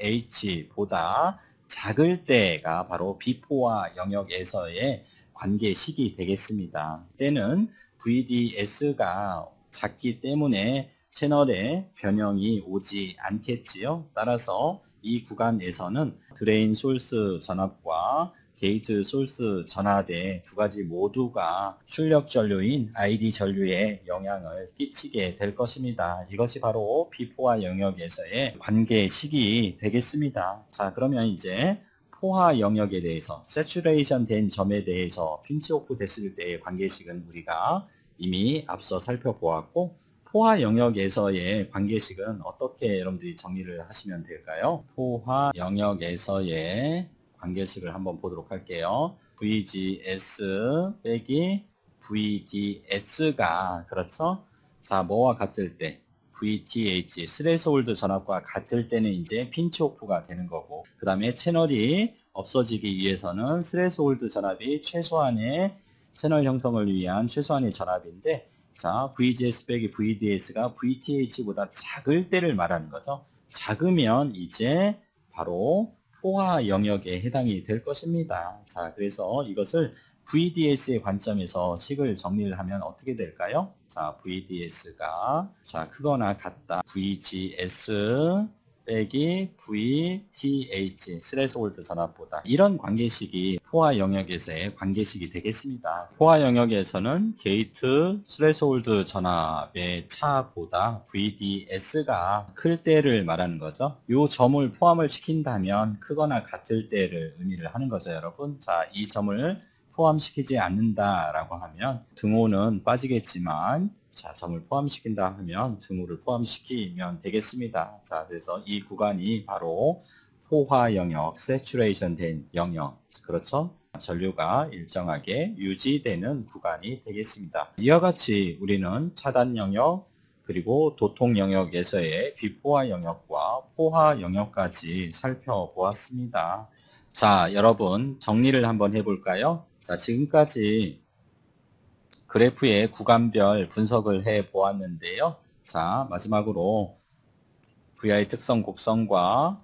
VTH보다 작을 때가 바로 비포화 영역에서의 관계식이 되겠습니다. 때는 VDS가 작기 때문에 채널에 변형이 오지 않겠지요. 따라서 이 구간에서는 드레인 소스 전압과 게이트 소스 전압의 두 가지 모두가 출력 전류인 ID 전류에 영향을 끼치게 될 것입니다. 이것이 바로 비포화 영역에서의 관계식이 되겠습니다. 자, 그러면 이제 포화 영역에 대해서 세츄레이션 된 점에 대해서 핀치 오프 됐을 때의 관계식은 우리가 이미 앞서 살펴보았고, 포화 영역에서의 관계식은 어떻게 여러분들이 정리를 하시면 될까요? 포화 영역에서의 관계식을 한번 보도록 할게요. VGS 빼기 VDS가 그렇죠? 자, 뭐와 같을 때? VTH, 스레스홀드 전압과 같을 때는 이제 핀치 오프가 되는 거고, 그 다음에 채널이 없어지기 위해서는 스레스홀드 전압이 최소한의 채널 형성을 위한 최소한의 전압인데, 자, VGS 빼기 VDS가 VTH보다 작을 때를 말하는 거죠. 작으면 이제 바로 포화 영역에 해당이 될 것입니다. 자, 그래서 이것을 VDS의 관점에서 식을 정리를 하면 어떻게 될까요? 자, VDS가 자, 크거나 같다. VGS 빼기 VTH 스레스홀드 전압보다 이런 관계식이 포화 영역에서의 관계식이 되겠습니다. 포화 영역에서는 게이트 스레스홀드 전압의 차보다 VDS가 클 때를 말하는 거죠. 이 점을 포함을 시킨다면 크거나 같을 때를 의미를 하는 거죠, 여러분. 자, 이 점을 포함시키지 않는다라고 하면 등호는 빠지겠지만, 자, 점을 포함시킨다 하면 등호를 포함시키면 되겠습니다. 자, 그래서 이 구간이 바로 포화 영역, 세츄레이션 된 영역, 그렇죠? 전류가 일정하게 유지되는 구간이 되겠습니다. 이와 같이 우리는 차단 영역, 그리고 도통 영역에서의 비포화 영역과 포화 영역까지 살펴보았습니다. 자, 여러분 정리를 한번 해볼까요? 자, 지금까지 그래프의 구간별 분석을 해 보았는데요. 자, 마지막으로 VI 특성 곡선과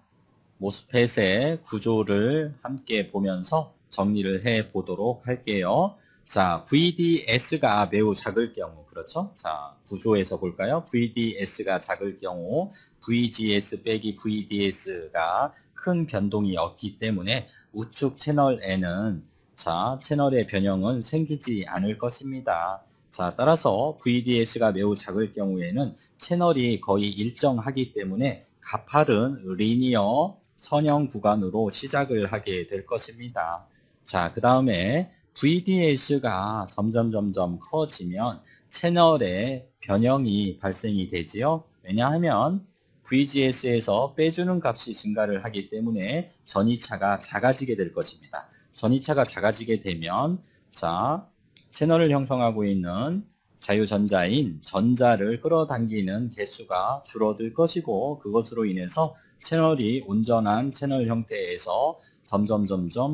모스펫의 구조를 함께 보면서 정리를 해 보도록 할게요. 자, VDS가 매우 작을 경우, 그렇죠? 자, 구조에서 볼까요? VDS가 작을 경우, VGS 빼기 VDS가 큰 변동이 없기 때문에 우측 채널에는 자, 채널의 변형은 생기지 않을 것입니다. 자, 따라서 VDS가 매우 작을 경우에는 채널이 거의 일정하기 때문에 가파른 리니어 선형 구간으로 시작을 하게 될 것입니다. 자, 그 다음에 VDS가 점점 커지면 채널의 변형이 발생이 되지요. 왜냐하면 VGS에서 빼주는 값이 증가를 하기 때문에 전이차가 작아지게 될 것입니다. 전이차가 작아지게 되면 자, 채널을 형성하고 있는 자유전자인 전자를 끌어당기는 개수가 줄어들 것이고 그것으로 인해서 채널이 온전한 채널 형태에서 점점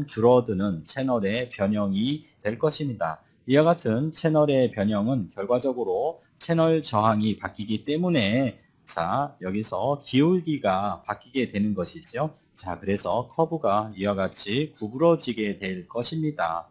줄어드는 채널의 변형이 될 것입니다. 이와 같은 채널의 변형은 결과적으로 채널 저항이 바뀌기 때문에 자, 여기서 기울기가 바뀌게 되는 것이죠. 자, 그래서 커브가 이와 같이 구부러지게 될 것입니다.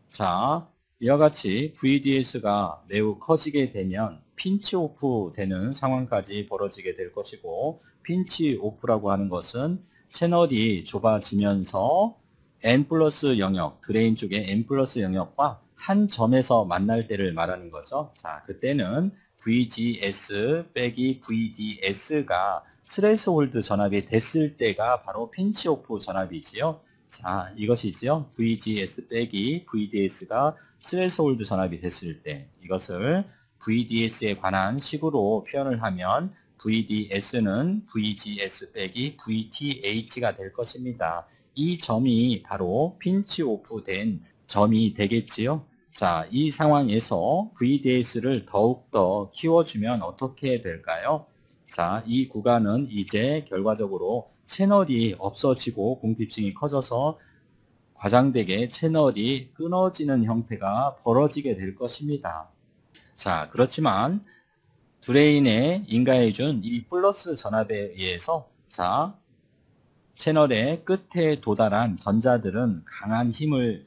자, 이와 같이 VDS가 매우 커지게 되면 핀치 오프 되는 상황까지 벌어지게 될 것이고, 핀치 오프라고 하는 것은 채널이 좁아지면서 N 플러스 영역, 드레인 쪽에 N 플러스 영역과 한 점에서 만날 때를 말하는 거죠. 자, 그때는 VGS 빼기 VDS가 스레스홀드 전압이 됐을 때가 바로 핀치 오프 전압이지요. 자, 이것이지요. VGS 빼기 VDS가 스레스홀드 전압이 됐을 때 이것을 VDS에 관한 식으로 표현을 하면 VDS는 VGS 빼기 VTH가 될 것입니다. 이 점이 바로 핀치 오프 된 점이 되겠지요. 자, 이 상황에서 VDS를 더욱더 키워주면 어떻게 될까요? 자, 이 구간은 이제 결과적으로 채널이 없어지고 공핍층이 커져서 과장되게 채널이 끊어지는 형태가 벌어지게 될 것입니다. 자, 그렇지만 드레인에 인가해준 이 플러스 전압에 의해서 자, 채널의 끝에 도달한 전자들은 강한 힘이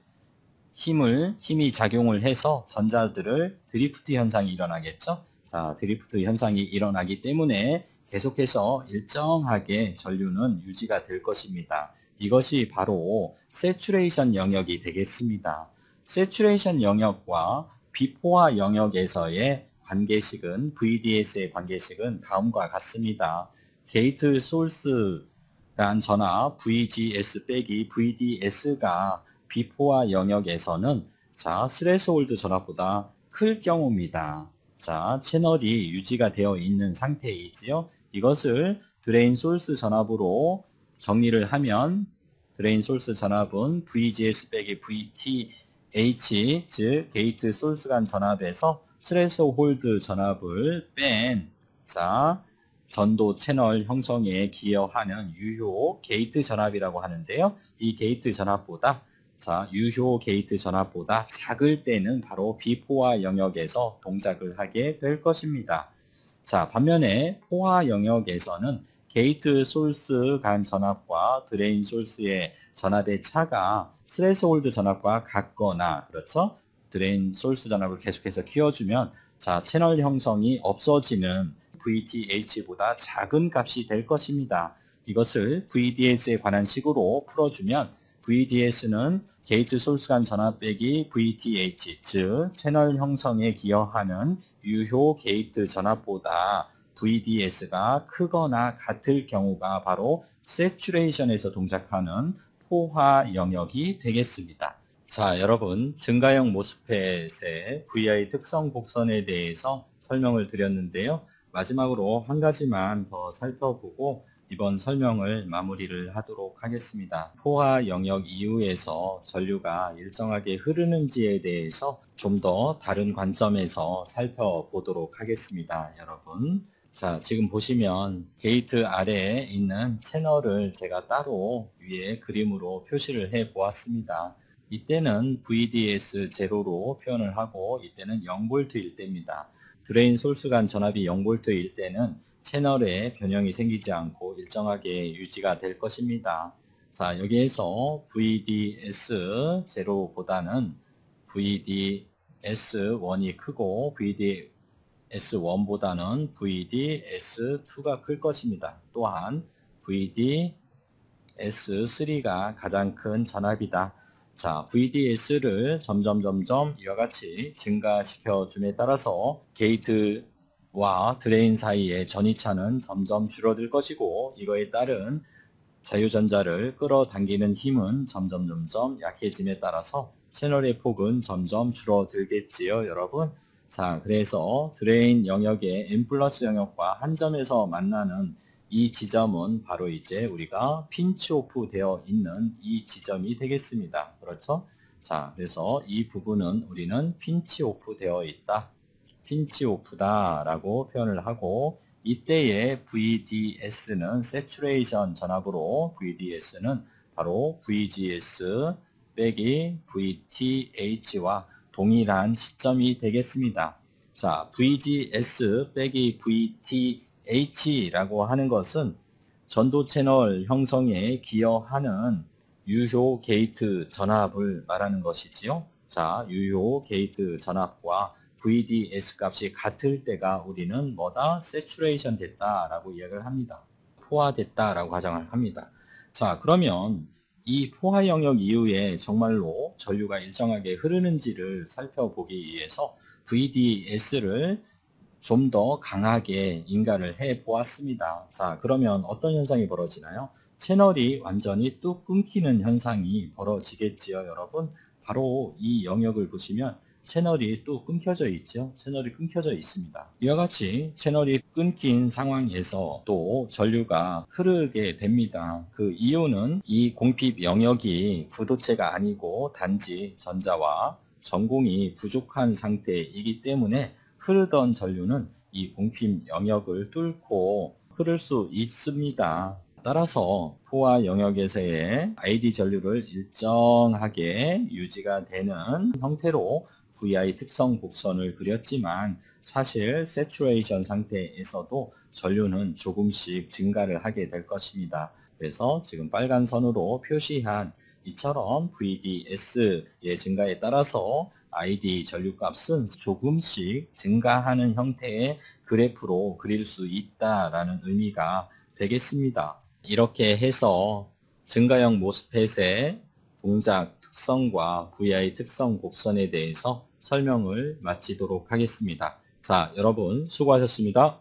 작용을 해서 전자들을 드리프트 현상이 일어나겠죠. 자, 드리프트 현상이 일어나기 때문에 계속해서 일정하게 전류는 유지가 될 것입니다. 이것이 바로 세츄레이션 영역이 되겠습니다. 세츄레이션 영역과 비포화 영역에서의 관계식은 VDS의 관계식은 다음과 같습니다. 게이트 소스란 전압 VGS 빼기 VDS가 비포화 영역에서는 자, 스레스홀드 전압보다 클 경우입니다. 자, 채널이 유지가 되어 있는 상태이지요. 이것을 드레인 소스 전압으로 정리를 하면 드레인 소스 전압은 VGS 빼기 VTH 즉 게이트 소스 간 전압에서 스레스홀드 전압을 뺀 자, 전도 채널 형성에 기여하는 유효 게이트 전압이라고 하는데요. 이 게이트 전압보다 자, 유효 게이트 전압보다 작을 때는 바로 비포화 영역에서 동작을 하게 될 것입니다. 자, 반면에 포화 영역에서는 게이트 소스 간 전압과 드레인 소스의 전압의 차가 스레스홀드 전압과 같거나 그렇죠? 드레인 소스 전압을 계속해서 키워주면 자, 채널 형성이 없어지는 VTH보다 작은 값이 될 것입니다. 이것을 VDS에 관한 식으로 풀어주면 VDS는 게이트 소스 간 전압 빼기 VTH, 즉 채널 형성에 기여하는 유효 게이트 전압보다 VDS가 크거나 같을 경우가 바로 세츄레이션에서 동작하는 포화 영역이 되겠습니다. 자, 여러분, 증가형 모스펫의 VI 특성 곡선에 대해서 설명을 드렸는데요. 마지막으로 한 가지만 더 살펴보고 이번 설명을 마무리를 하도록 하겠습니다. 포화 영역 이후에서 전류가 일정하게 흐르는지에 대해서 좀 더 다른 관점에서 살펴보도록 하겠습니다. 여러분, 자, 지금 보시면 게이트 아래에 있는 채널을 제가 따로 위에 그림으로 표시를 해 보았습니다. 이때는 VDS 제로로 표현을 하고 이때는 0V일 때입니다. 드레인 소스 간 전압이 0V일 때는 채널에 변형이 생기지 않고 일정하게 유지가 될 것입니다. 자, 여기에서 VDS 제로보다는 VDS1이 크고 VDS1보다는 VDS2가 클 것입니다. 또한 VDS3가 가장 큰 전압이다. 자, VDS를 점점 이와 같이 증가시켜 줌에 따라서 게이트와 드레인 사이의 전이차는 점점 줄어들 것이고, 이거에 따른 자유전자를 끌어당기는 힘은 점점 약해짐에 따라서 채널의 폭은 점점 줄어들겠지요, 여러분. 자, 그래서 드레인 영역의 N 플러스 영역과 한 점에서 만나는 이 지점은 바로 이제 우리가 핀치 오프 되어 있는 이 지점이 되겠습니다. 그렇죠? 자, 그래서 이 부분은 우리는 핀치 오프 되어 있다. 핀치 오프다 라고 표현을 하고, 이때의 VDS는 세츄레이션 전압으로 VDS는 바로 VGS 빼기 VTH와 동일한 시점이 되겠습니다. 자, VGS 빼기 VTH라고 하는 것은 전도 채널 형성에 기여하는 유효 게이트 전압을 말하는 것이지요. 자, 유효 게이트 전압과 VDS 값이 같을 때가 우리는 뭐다? 세츄레이션 됐다라고 이야기를 합니다. 포화됐다라고 가정을 합니다. 자, 그러면 이 포화 영역 이후에 정말로 전류가 일정하게 흐르는지를 살펴보기 위해서 VDS를 좀 더 강하게 인가를 해 보았습니다. 자, 그러면 어떤 현상이 벌어지나요? 채널이 완전히 뚝 끊기는 현상이 벌어지겠지요, 여러분. 바로 이 영역을 보시면 채널이 또 끊겨져 있죠. 채널이 끊겨져 있습니다. 이와 같이 채널이 끊긴 상황에서 또 전류가 흐르게 됩니다. 그 이유는 이 공핍 영역이 부도체가 아니고 단지 전자와 전공이 부족한 상태이기 때문에 흐르던 전류는 이 공핍 영역을 뚫고 흐를 수 있습니다. 따라서 포화 영역에서의 ID 전류를 일정하게 유지가 되는 형태로 VI 특성 곡선을 그렸지만, 사실 세츄레이션 상태에서도 전류는 조금씩 증가를 하게 될 것입니다. 그래서 지금 빨간 선으로 표시한 이처럼 VDS의 증가에 따라서 ID 전류값은 조금씩 증가하는 형태의 그래프로 그릴 수 있다라는 의미가 되겠습니다. 이렇게 해서 증가형 모스펫의 동작 특성과 VI 특성 곡선에 대해서 설명을 마치도록 하겠습니다. 자, 여러분 수고하셨습니다.